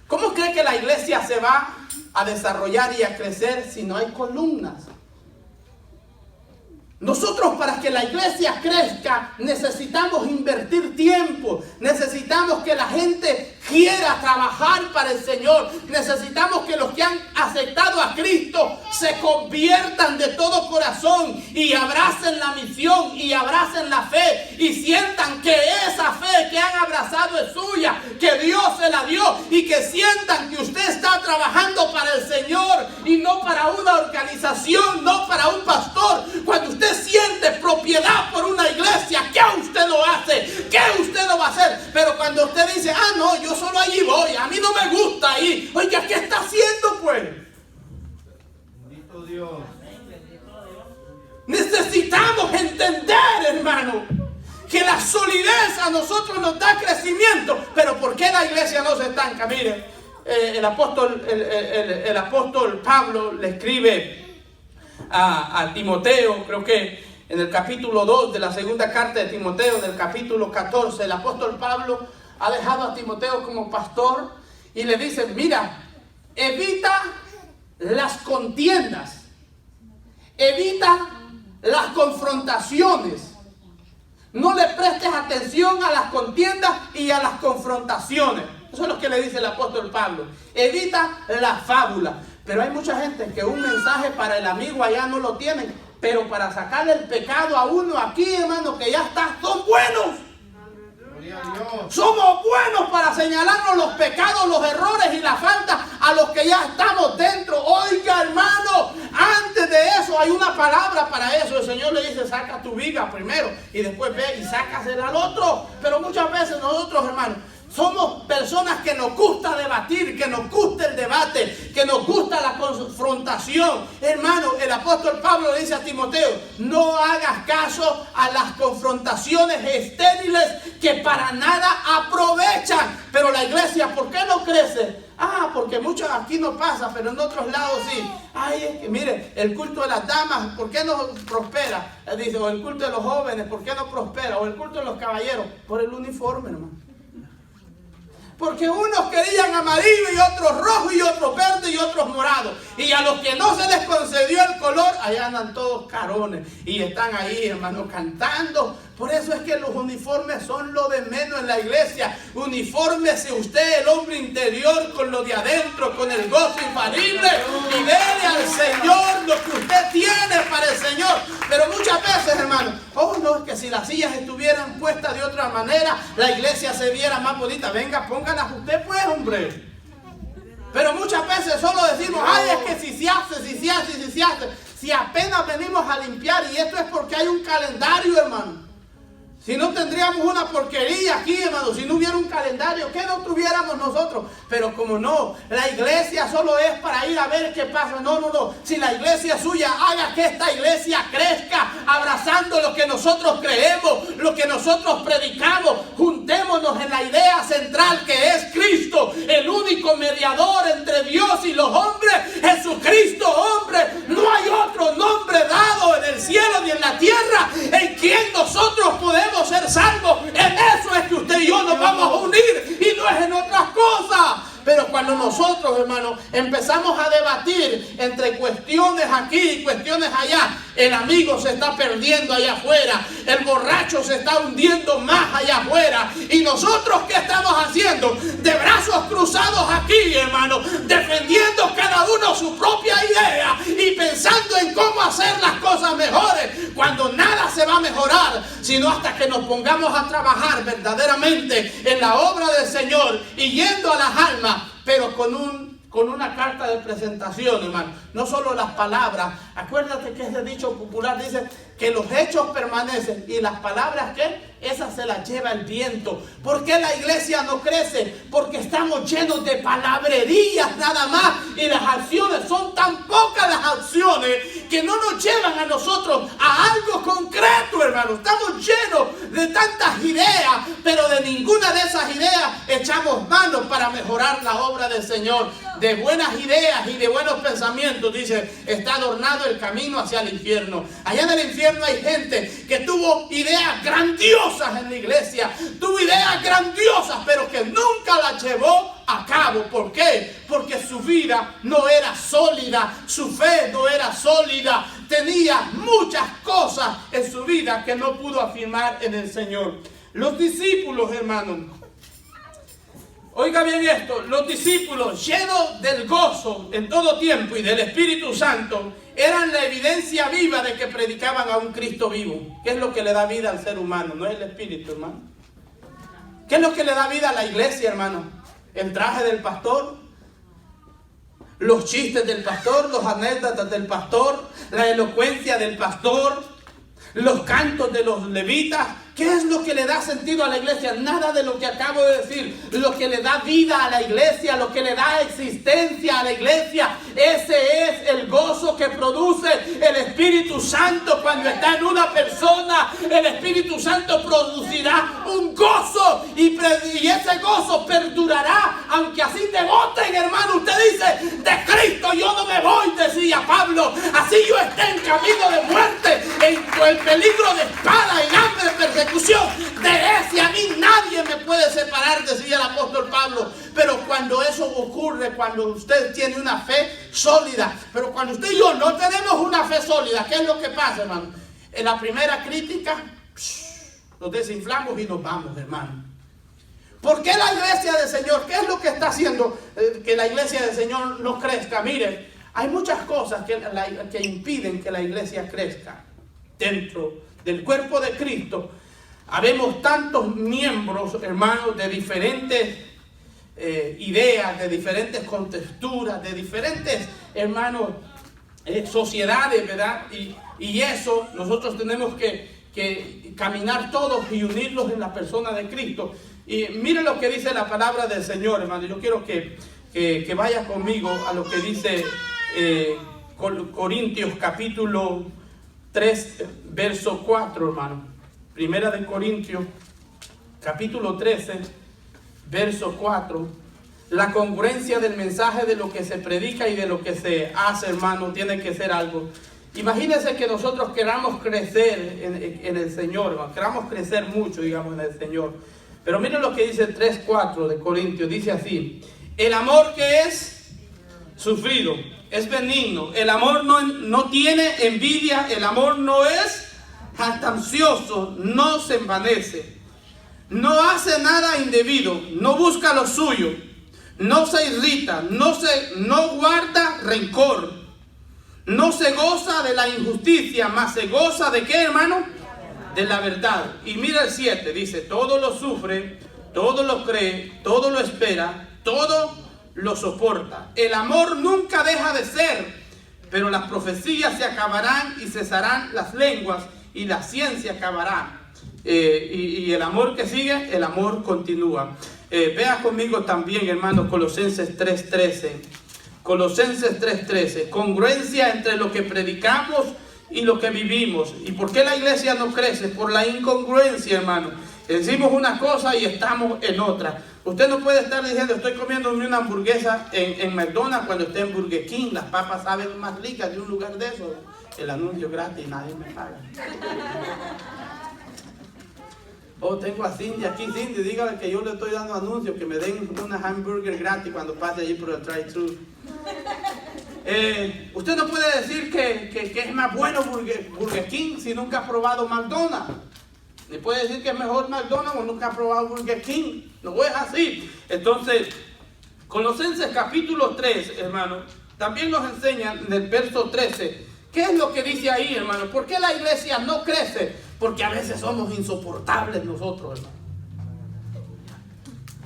¿Cómo cree que la iglesia se va a desarrollar y a crecer si no hay columnas? Nosotros, para que la iglesia crezca, necesitamos invertir tiempo. Necesitamos que la gente quiera trabajar para el Señor. Necesitamos que los que han aceptado a Cristo se conviertan de todo corazón y abracen la misión y abracen la fe y sientan que esa fe que han abrazado es suya, que Dios se la dio, y que sientan que usted está trabajando para el Señor y no para una organización, no para un pastor. Cuando usted siente propiedad por una iglesia, ¿qué usted lo hace? ¿Qué usted lo va a hacer? Pero cuando usted dice, no, yo solo allí voy, a mí no me gusta ir. Oiga, ¿qué está haciendo pues? Bendito Dios. Necesitamos entender, hermano, que la solidez a nosotros nos da crecimiento. Pero ¿por qué la iglesia no se estanca? Mire, el apóstol Pablo le escribe a Timoteo, creo que en el capítulo 2 de la segunda carta de Timoteo, del capítulo 14, el apóstol Pablo ha dejado a Timoteo como pastor y le dice, mira, evita las contiendas, evita las confrontaciones, no le prestes atención a las contiendas y a las confrontaciones. Eso es lo que le dice el apóstol Pablo. Evita la fábula. Pero hay mucha gente que un mensaje para el amigo allá no lo tienen, pero para sacarle el pecado a uno aquí, hermano, que ya está, son buenos. Gloria a Dios. Somos buenos para señalarnos los pecados, los errores y las faltas a los que ya estamos dentro. Oiga, hermano, antes de eso hay una palabra para eso. El Señor le dice, saca tu viga primero y después ve y sácasela al otro. Pero muchas veces nosotros, hermanos, somos personas que nos gusta debatir, que nos gusta el debate, que nos gusta la confrontación. Hermano, el apóstol Pablo le dice a Timoteo, no hagas caso a las confrontaciones estériles que para nada aprovechan. Pero la iglesia, ¿por qué no crece? Porque muchos aquí no pasa, pero en otros lados sí. Ay, es que mire, el culto de las damas, ¿por qué no prospera? Dice, o el culto de los jóvenes, ¿por qué no prospera? O el culto de los caballeros, por el uniforme, hermano. Porque unos querían amarillo y otros rojo y otros verde y otros morados. Y a los que no se les concedió el color, allá andan todos carones. Y están ahí, hermano, cantando. Por eso es que los uniformes son lo de menos en la iglesia. Unifórmese usted, el hombre interior, con lo de adentro, con el gozo infalible. Y dele al Señor lo que usted tiene para el Señor. Pero muchas veces, hermano, no, es que si las sillas estuvieran puestas de otra manera, la iglesia se viera más bonita. Venga, póngalas usted pues, hombre. Pero muchas veces solo decimos, es que si se hace. Si apenas venimos a limpiar, y esto es porque hay un calendario, hermano. Si no tendríamos una porquería aquí, hermano, si no hubiera un calendario, ¿qué no tuviéramos nosotros? Pero como no, la iglesia solo es para ir a ver qué pasa. No. Si la iglesia es suya, haga que esta iglesia crezca, abrazando lo que nosotros creemos, lo que nosotros predicamos. Juntémonos en la idea central que es Cristo, el único mediador entre Dios y los hombres, Jesucristo, hombre. No hay otro nombre dado en el cielo ni en la tierra en quien nosotros podemos ser salvos. En eso es que usted y yo nos vamos a unir y no es en otras cosas. Pero cuando nosotros, hermanos, empezamos a debatir entre cuestiones aquí y cuestiones allá, el amigo se está perdiendo allá afuera, el borracho se está hundiendo más allá afuera. ¿Y nosotros qué estamos haciendo? De brazos cruzados aquí, hermano, defendiendo cada uno su propia idea y pensando en cómo hacer las cosas mejores, cuando nada se va a mejorar, sino hasta que nos pongamos a trabajar verdaderamente en la obra del Señor y yendo a las almas, pero con una carta de presentación, hermano. No solo las palabras. Acuérdate que ese dicho popular dice que los hechos permanecen y las palabras, ¿qué? Esas se las lleva el viento. ¿Por qué la iglesia no crece? Porque estamos llenos de palabrerías nada más y las acciones son tan pocas las acciones que no nos llevan a nosotros a algo concreto, hermano. Estamos llenos de tantas ideas, pero de ninguna de esas ideas echamos mano para mejorar la obra del Señor. De buenas ideas y de buenos pensamientos, dice, está adornado el camino hacia el infierno. Allá en el infierno hay gente que tuvo ideas grandiosas en la iglesia, tuvo ideas grandiosas, pero que nunca las llevó a cabo. ¿Por qué? Porque su vida no era sólida, su fe no era sólida, tenía muchas cosas en su vida que no pudo afirmar en el Señor. Los discípulos, hermanos, oiga bien esto, los discípulos llenos del gozo en todo tiempo y del Espíritu Santo eran la evidencia viva de que predicaban a un Cristo vivo. ¿Qué es lo que le da vida al ser humano? No es el Espíritu, hermano. ¿Qué es lo que le da vida a la iglesia, hermano? El traje del pastor, los chistes del pastor, los anécdotas del pastor, la elocuencia del pastor, los cantos de los levitas. ¿Qué es lo que le da sentido a la iglesia? Nada de lo que acabo de decir. Lo que le da vida a la iglesia, lo que le da existencia a la iglesia, ese es el gozo que produce el Espíritu Santo cuando está en una persona. El Espíritu Santo producirá un gozo y ese gozo perdurará, aunque así te boten, hermano. Usted dice, de Cristo yo no me voy, decía Pablo. Así yo esté en camino de muerte, en peligro de espada, en hambre, de persecución. De ese a mí nadie me puede separar, decía el apóstol Pablo. Pero cuando eso ocurre, cuando usted tiene una fe sólida, pero cuando usted y yo no tenemos una fe sólida, ¿qué es lo que pasa, hermano? En la primera crítica, nos desinflamos y nos vamos, hermano. ¿Por qué la iglesia del Señor? ¿Qué es lo que está haciendo que la iglesia del Señor no crezca? Miren, hay muchas cosas que impiden que la iglesia crezca dentro del cuerpo de Cristo. habemos tantos miembros, hermanos, de diferentes ideas, de diferentes contexturas, de diferentes, hermanos, sociedades, ¿verdad? Y eso nosotros tenemos que caminar todos y unirlos en la persona de Cristo. Y miren lo que dice la palabra del Señor, hermano. Yo quiero que vaya conmigo a lo que dice Corintios capítulo 3, verso 4, hermano. Primera de Corintios capítulo 13, verso 4. La congruencia del mensaje de lo que se predica y de lo que se hace, hermano, tiene que ser algo. Imagínense que nosotros queramos crecer en el Señor, hermano, queramos crecer mucho, digamos, en el Señor. Pero miren lo que dice el 3:4 de Corintios, dice así: el amor que es sufrido, es benigno, el amor no tiene envidia, el amor no es jactancioso, no se envanece, no hace nada indebido, no busca lo suyo, no se irrita, no guarda rencor, no se goza de la injusticia, mas se goza de ¿qué, hermano? De la verdad. Y mira el 7, dice: todo lo sufre, todo lo cree, todo lo espera, todo lo soporta. El amor nunca deja de ser, pero las profecías se acabarán y cesarán las lenguas y la ciencia acabará. Y el amor que sigue, el amor continúa. Vea conmigo también, hermano, Colosenses 3:13. Colosenses 3:13. Congruencia entre lo que predicamos y lo que vivimos. ¿Y por qué la iglesia no crece? Por la incongruencia, hermano. Decimos una cosa y estamos en otra. Usted no puede estar diciendo: estoy comiéndome una hamburguesa en McDonald's, cuando esté en Burger King. Las papas saben más ricas de un lugar de eso. El anuncio gratis, nadie me paga. Oh, tengo a Cindy aquí. Cindy, dígale que yo le estoy dando anuncios, que me den una hamburger gratis cuando pase allí por el drive-thru. Usted no puede decir que es más bueno Burger King si nunca ha probado McDonald's. Ni puede decir que es mejor McDonald's o nunca ha probado Burger King. No es así. Entonces, Colosenses capítulo 3, hermano, también nos enseña en el verso 13. ¿Qué es lo que dice ahí, hermano? ¿Por qué la iglesia no crece? Porque a veces somos insoportables nosotros, hermano.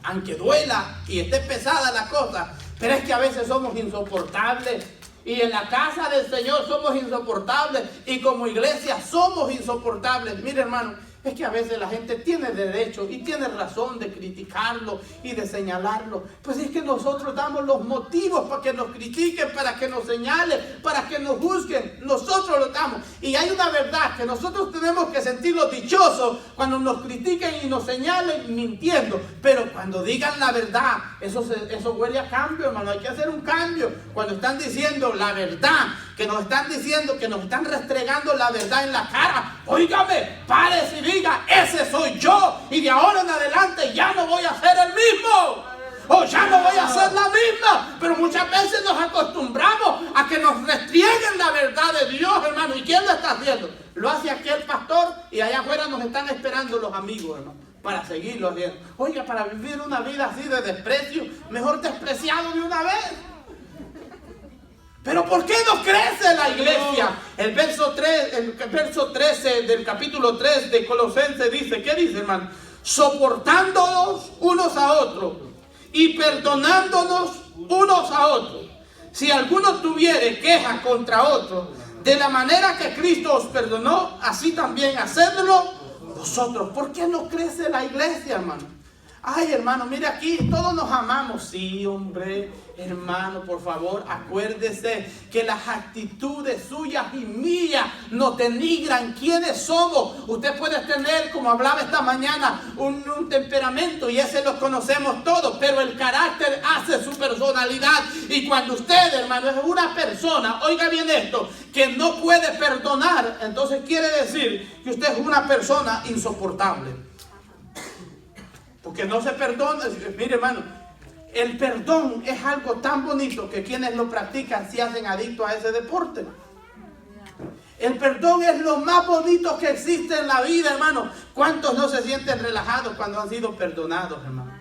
Aunque duela y esté pesada la cosa, pero es que a veces somos insoportables. Y en la casa del Señor somos insoportables. Y como iglesia somos insoportables. Mire, hermano, es que a veces la gente tiene derecho y tiene razón de criticarlo y de señalarlo. Pues es que nosotros damos los motivos para que nos critiquen, para que nos señalen, para que nos juzguen. Nosotros lo damos. Y hay una verdad, que nosotros tenemos que sentirnos dichosos cuando nos critiquen y nos señalen mintiendo. Pero cuando digan la verdad, eso huele a cambio, hermano. Hay que hacer un cambio. Cuando están diciendo la verdad, que nos están diciendo, que nos están restregando la verdad en la cara, óigame, párese y diga: ese soy yo, y de ahora en adelante ya no voy a ser el mismo, o ya no voy a ser la misma. Pero muchas veces nos acostumbramos a que nos restrieguen la verdad de Dios, hermano. ¿Y quién lo está haciendo? Lo hace aquel pastor, y allá afuera nos están esperando los amigos, hermano, para seguirlo haciendo. Oiga, para vivir una vida así de desprecio, mejor despreciado de una vez. Pero ¿por qué no crece la iglesia? El verso 13 del capítulo 3 de Colosenses dice, ¿qué dice, hermano? Soportándonos unos a otros y perdonándonos unos a otros. Si alguno tuviere queja contra otro, de la manera que Cristo os perdonó, así también hacedlo vosotros. ¿Por qué no crece la iglesia, hermano? Ay, hermano, mire aquí, todos nos amamos. Sí, hombre, hermano, por favor, acuérdese que las actitudes suyas y mías nos denigran quiénes somos. Usted puede tener, como hablaba esta mañana, un temperamento, y ese lo conocemos todos, pero el carácter hace su personalidad. Y cuando usted, hermano, es una persona, oiga bien esto, que no puede perdonar, entonces quiere decir que usted es una persona insoportable. Porque no se perdona. Mire, hermano, el perdón es algo tan bonito que quienes lo practican se hacen adictos a ese deporte. El perdón es lo más bonito que existe en la vida, hermano. ¿Cuántos no se sienten relajados cuando han sido perdonados, hermano?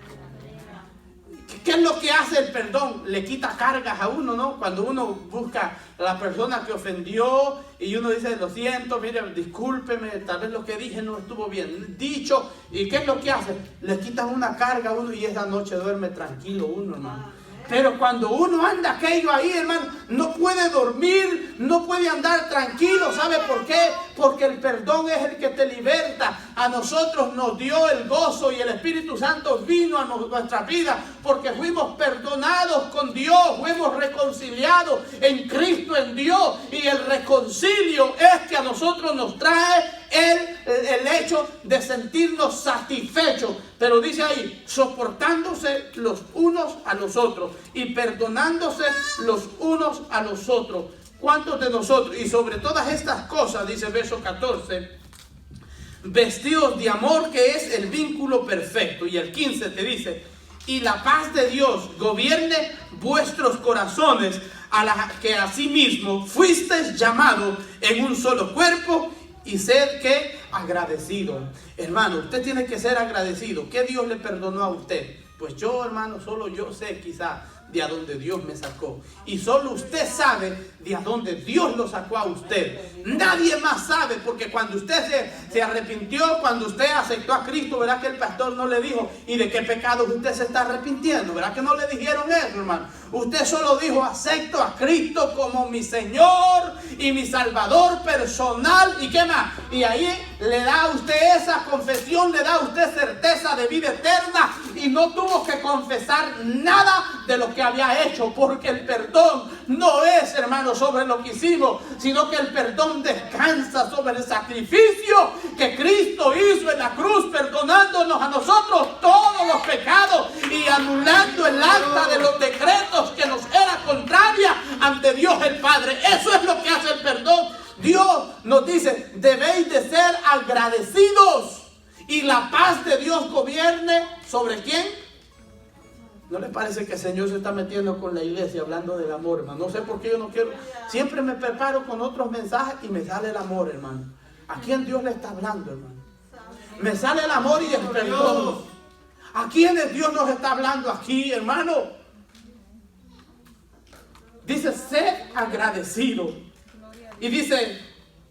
¿Qué es lo que hace el perdón? Le quita cargas a uno, ¿no? Cuando uno busca a la persona que ofendió y uno dice, lo siento, mire, discúlpeme, tal vez lo que dije no estuvo bien dicho. ¿Y qué es lo que hace? Le quitan una carga a uno y esa noche duerme tranquilo uno, hermano. Pero cuando uno anda aquello ahí, hermano, no puede dormir, no puede andar tranquilo. ¿Sabe por qué? Porque el perdón es el que te liberta. A nosotros nos dio el gozo y el Espíritu Santo vino a nuestra vida porque fuimos perdonados con Dios, fuimos reconciliados en Cristo, en Dios. Y el reconcilio es que a nosotros nos trae el hecho de sentirnos satisfechos. Pero dice ahí, soportándose los unos a los otros y perdonándose los unos a los otros. ¿Cuántos de nosotros? Y sobre todas estas cosas, dice el verso 14, vestidos de amor, que es el vínculo perfecto. Y el 15 te dice, y la paz de Dios gobierne vuestros corazones, a la que asimismo fuisteis llamados en un solo cuerpo, y sed que agradecido. Hermano, usted tiene que ser agradecido. ¿Qué Dios le perdonó a usted? Pues yo, hermano, solo yo sé quizá de a dónde Dios me sacó. Y solo usted sabe de a dónde Dios lo sacó a usted. Nadie más sabe, porque cuando usted se arrepintió, cuando usted aceptó a Cristo, ¿verdad que el pastor no le dijo, ¿y de qué pecados usted se está arrepintiendo? ¿Verdad que no le dijeron eso, hermano? Usted solo dijo, acepto a Cristo como mi Señor y mi Salvador personal. ¿Y qué más? Y ahí le da a usted esa confesión, le da a usted certeza de vida eterna. Y no tuvo que confesar nada de lo que había hecho, porque el perdón no es, hermano, sobre lo que hicimos, sino que el perdón descansa sobre el sacrificio que Cristo hizo en la cruz, perdonándonos a nosotros todos los pecados y anulando el acta de los decretos que nos era contraria ante Dios el Padre. Eso es lo que hace el perdón. Dios nos dice, debéis de ser agradecidos y la paz de Dios gobierne ¿sobre quién? ¿No le parece que el Señor se está metiendo con la iglesia hablando del amor, hermano? No sé por qué yo no quiero. Siempre me preparo con otros mensajes y me sale el amor, hermano. ¿A quién Dios le está hablando, hermano? Me sale el amor y el perdón. ¿A quiénes Dios nos está hablando aquí, hermano? Dice, sed agradecido. Y dice,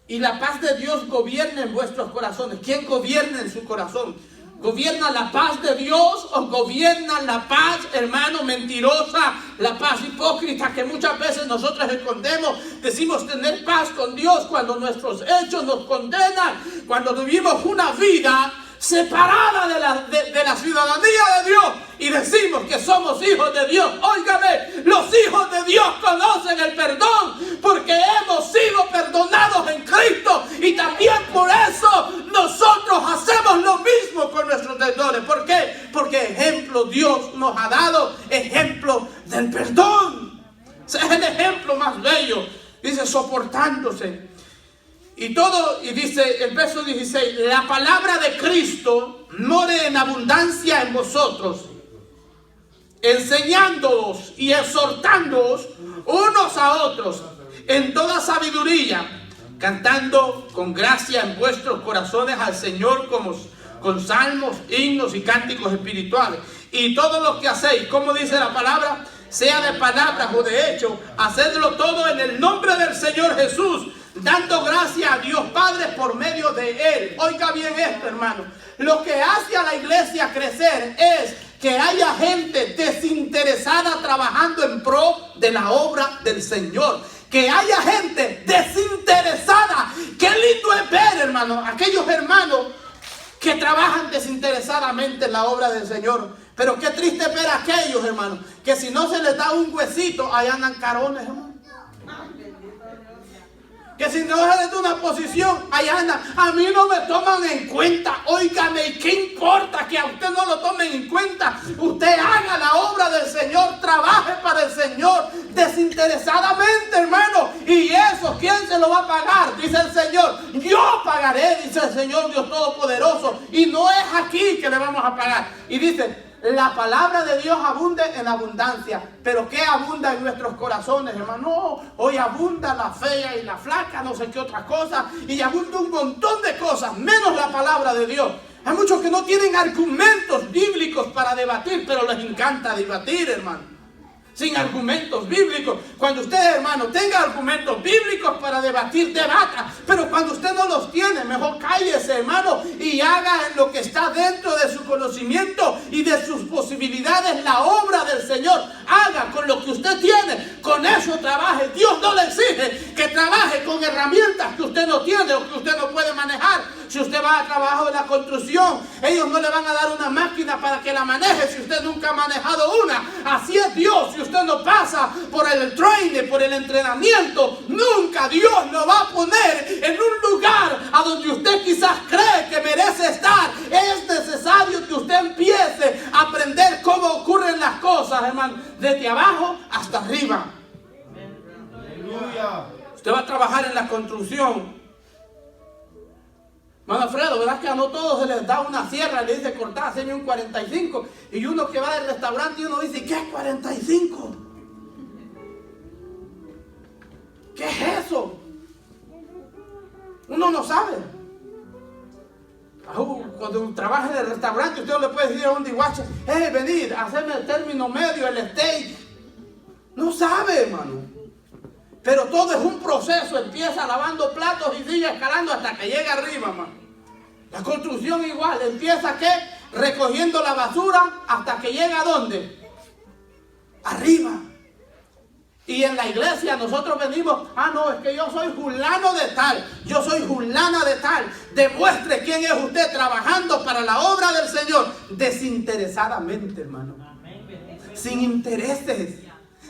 y la paz de Dios gobierna en vuestros corazones. ¿Quién gobierna en su corazón? ¿Gobierna la paz de Dios o gobierna la paz, hermano, mentirosa, la paz hipócrita que muchas veces nosotros escondemos? Decimos tener paz con Dios cuando nuestros hechos nos condenan, cuando vivimos una vida separada de la ciudadanía de Dios y decimos que somos hijos de Dios. Óigame, los hijos de Dios conocen el perdón porque hemos sido perdonados en Cristo, y también por eso nosotros hacemos lo mismo con nuestros deudores. ¿Por qué? Porque ejemplo Dios nos ha dado, ejemplo del perdón. Ese es el ejemplo más bello. Dice, soportándose. Y todo, y dice el verso 16, la palabra de Cristo more en abundancia en vosotros, enseñándoos y exhortándoos unos a otros en toda sabiduría, cantando con gracia en vuestros corazones al Señor con salmos, himnos y cánticos espirituales. Y todo lo que hacéis, como dice la palabra, sea de palabras o de hecho, hacedlo todo en el nombre del Señor Jesús, dando gracias a Dios Padre por medio de Él. Oiga bien esto, hermano. Lo que hace a la iglesia crecer es que haya gente desinteresada trabajando en pro de la obra del Señor. Que haya gente desinteresada. Qué lindo es ver, hermano, aquellos hermanos que trabajan desinteresadamente en la obra del Señor. Pero qué triste ver a aquellos, hermanos, que si no se les da un huesito, ahí andan carones, hermano. Que si no es de una posición, allá anda, a mí no me toman en cuenta. Óigame, ¿y qué importa que a usted no lo tomen en cuenta? Usted haga la obra del Señor, trabaje para el Señor desinteresadamente, hermano. Y eso, ¿quién se lo va a pagar? Dice el Señor, yo pagaré, dice el Señor Dios Todopoderoso. Y no es aquí que le vamos a pagar. Y dice, la palabra de Dios abunde en abundancia. Pero ¿qué abunda en nuestros corazones, hermano? No, hoy abunda la fea y la flaca, no sé qué otra cosa. Y abunda un montón de cosas, menos la palabra de Dios. Hay muchos que no tienen argumentos bíblicos para debatir, pero les encanta debatir, hermano. Sin argumentos bíblicos. Cuando usted, hermano, tenga argumentos bíblicos para debatir, debata. Pero cuando usted no los tiene, mejor cállese, hermano, y haga en lo que está dentro de su conocimiento y de sus posibilidades la obra del Señor. Haga con lo que usted tiene, con eso trabaje. Dios no le exige que trabaje con herramientas que usted no tiene o que usted no puede manejar. Si usted va a trabajo de la construcción, ellos no le van a dar una máquina para que la maneje si usted nunca ha manejado una. Así es Dios. Si usted no pasa por el training, por el entrenamiento, nunca Dios lo va a poner en un lugar a donde usted quizás cree que merece estar. Es necesario que usted empiece a aprender cómo ocurren las cosas, hermano, desde abajo hasta arriba. Aleluya. Usted va a trabajar en la construcción. Hermano Alfredo, ¿verdad que a no todos se les da una sierra y le dice cortar, hazme un 45? Y uno que va del restaurante y uno dice, ¿qué es 45? ¿Qué es eso? Uno no sabe. Cuando trabaja en el restaurante, usted no le puede decir a un diguache, venid, hacerme el término medio, el steak. No sabe, hermano. Pero todo es un proceso. Empieza lavando platos y sigue escalando hasta que llega arriba, hermano. La construcción igual. Empieza, ¿qué? Recogiendo la basura hasta que llega ¿a dónde? Arriba. Y en la iglesia nosotros venimos, no, es que yo soy fulano de tal, yo soy fulana de tal. Demuestre quién es usted trabajando para la obra del Señor. Desinteresadamente, hermano. Sin intereses.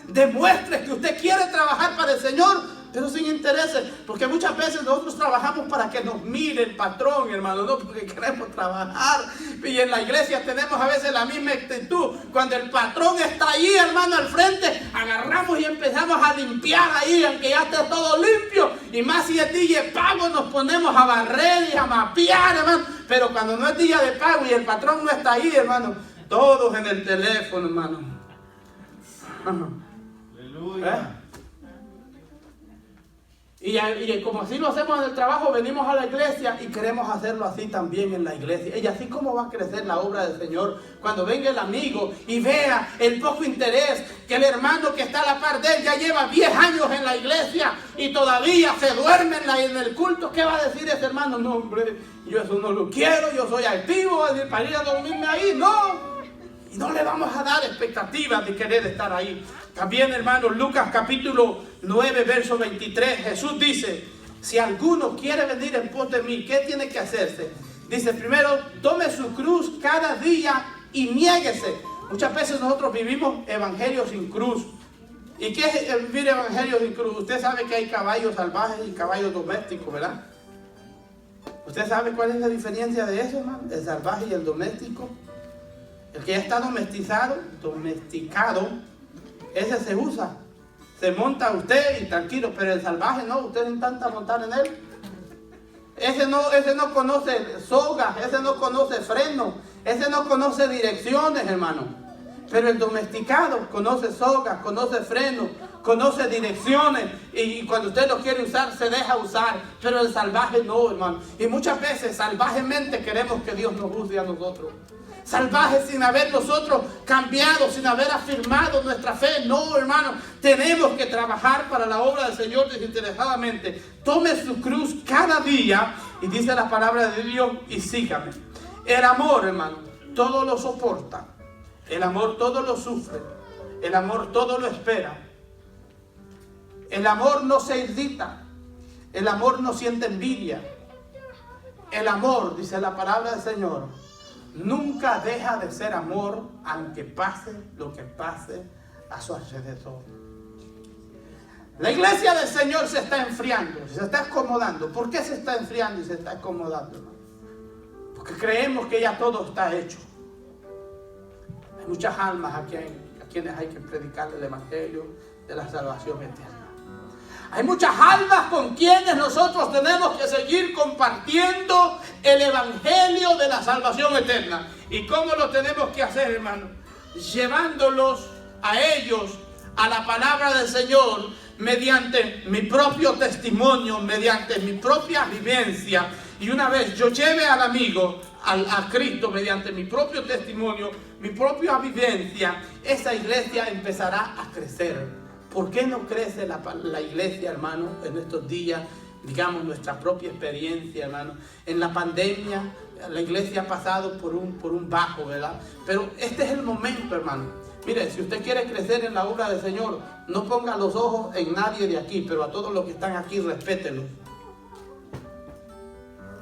Demuestre que usted quiere trabajar para el Señor, pero sin intereses. Porque muchas veces nosotros trabajamos para que nos mire el patrón, hermano, no porque queremos trabajar. Y en la iglesia tenemos a veces la misma actitud. Cuando el patrón está ahí, hermano, al frente, agarramos y empezamos a limpiar ahí, aunque ya esté todo limpio. Y más si es día de pago, nos ponemos a barrer y a mapear, hermano. Pero cuando no es día de pago y el patrón no está ahí, hermano, todos en el teléfono, hermano. Y como así lo hacemos en el trabajo, venimos a la iglesia y queremos hacerlo así también en la iglesia. Y así como va a crecer la obra del Señor cuando venga el amigo y vea el poco interés que el hermano que está a la par de él ya lleva 10 años en la iglesia y todavía se duerme en el culto. ¿Qué va a decir ese hermano? No, hombre, yo eso no lo quiero, yo soy activo para ir a dormirme ahí. No. Y no le vamos a dar expectativas de querer estar ahí. También, hermano, Lucas capítulo 9, verso 23, Jesús dice, si alguno quiere venir en pos de mí, ¿qué tiene que hacerse? Dice, primero, tome su cruz cada día y niéguese. Muchas veces nosotros vivimos evangelio sin cruz. ¿Y qué es vivir evangelio sin cruz? Usted sabe que hay caballos salvajes y caballos domésticos, ¿verdad? ¿Usted sabe cuál es la diferencia de eso, hermano? El salvaje y el doméstico. El que ya está domesticado, ese se usa. Se monta usted y tranquilo, pero el salvaje no, usted intenta montar en él. Ese no conoce sogas, ese no conoce freno, ese no conoce direcciones, hermano. Pero el domesticado conoce sogas, conoce freno, conoce direcciones. Y cuando usted lo quiere usar, se deja usar. Pero el salvaje no, hermano. Y muchas veces salvajemente queremos que Dios nos use a nosotros. Salvajes sin haber nosotros cambiado, sin haber afirmado nuestra fe. No, hermano, tenemos que trabajar para la obra del Señor desinteresadamente. Tome su cruz cada día y dice la palabra de Dios y sígame. El amor, hermano, todo lo soporta. El amor todo lo sufre. El amor todo lo espera. El amor no se irrita. El amor no siente envidia. El amor, dice la palabra del Señor, nunca deja de ser amor, aunque pase lo que pase a su alrededor. La iglesia del Señor se está enfriando, se está acomodando. ¿Por qué se está enfriando y se está acomodando, hermano? Porque creemos que ya todo está hecho. Hay muchas almas a quienes hay que predicar el evangelio de la salvación eterna. Hay muchas almas con quienes nosotros tenemos que seguir compartiendo el evangelio de la salvación eterna. ¿Y cómo lo tenemos que hacer, hermano? Llevándolos a ellos a la palabra del Señor mediante mi propio testimonio, mediante mi propia vivencia. Y una vez yo lleve al amigo a Cristo mediante mi propio testimonio, mi propia vivencia, esa iglesia empezará a crecer. ¿Por qué no crece la iglesia, hermano, en estos días? Digamos, nuestra propia experiencia, hermano. En la pandemia, la iglesia ha pasado por un bajo, ¿verdad? Pero este es el momento, hermano. Mire, si usted quiere crecer en la obra del Señor, no ponga los ojos en nadie de aquí, pero a todos los que están aquí, respételos.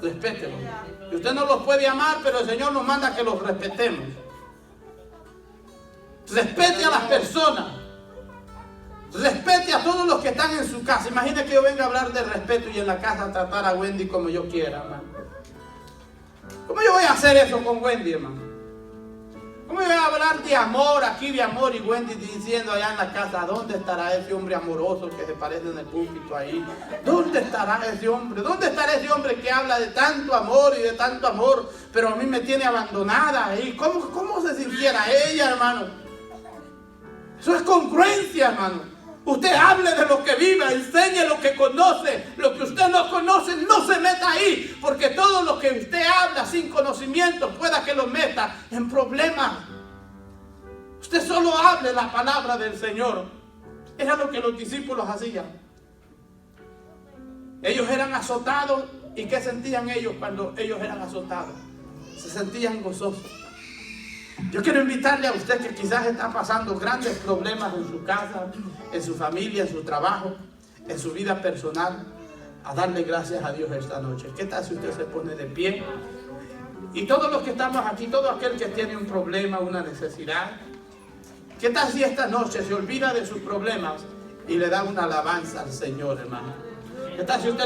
Respételos. Y usted no los puede amar, pero el Señor nos manda que los respetemos. Respete a las personas. Respete a todos los que están en su casa. Imagine que yo venga a hablar de respeto y en la casa tratar a Wendy como yo quiera, hermano. ¿Cómo yo voy a hacer eso con Wendy, hermano? ¿Cómo yo voy a hablar de amor aquí, de amor, y Wendy diciendo allá en la casa, ¿dónde estará ese hombre amoroso que se parece en el púlpito ahí? ¿Dónde estará ese hombre? ¿Dónde estará ese hombre que habla de tanto amor y de tanto amor, pero a mí me tiene abandonada ahí? ¿Cómo se sintiera ella, hermano? Eso es congruencia, hermano. Usted hable de lo que vive, enseñe lo que conoce. Lo que usted no conoce, no se meta ahí. Porque todo lo que usted habla sin conocimiento, pueda que lo meta en problemas. Usted solo hable la palabra del Señor. Era lo que los discípulos hacían. Ellos eran azotados. ¿Y qué sentían ellos cuando ellos eran azotados? Se sentían gozosos. Yo quiero invitarle a usted que quizás está pasando grandes problemas en su casa, en su familia, en su trabajo, en su vida personal, a darle gracias a Dios esta noche. ¿Qué tal si usted se pone de pie? Y todos los que estamos aquí, todo aquel que tiene un problema, una necesidad, ¿qué tal si esta noche se olvida de sus problemas y le da una alabanza al Señor, hermano? ¿Qué tal si usted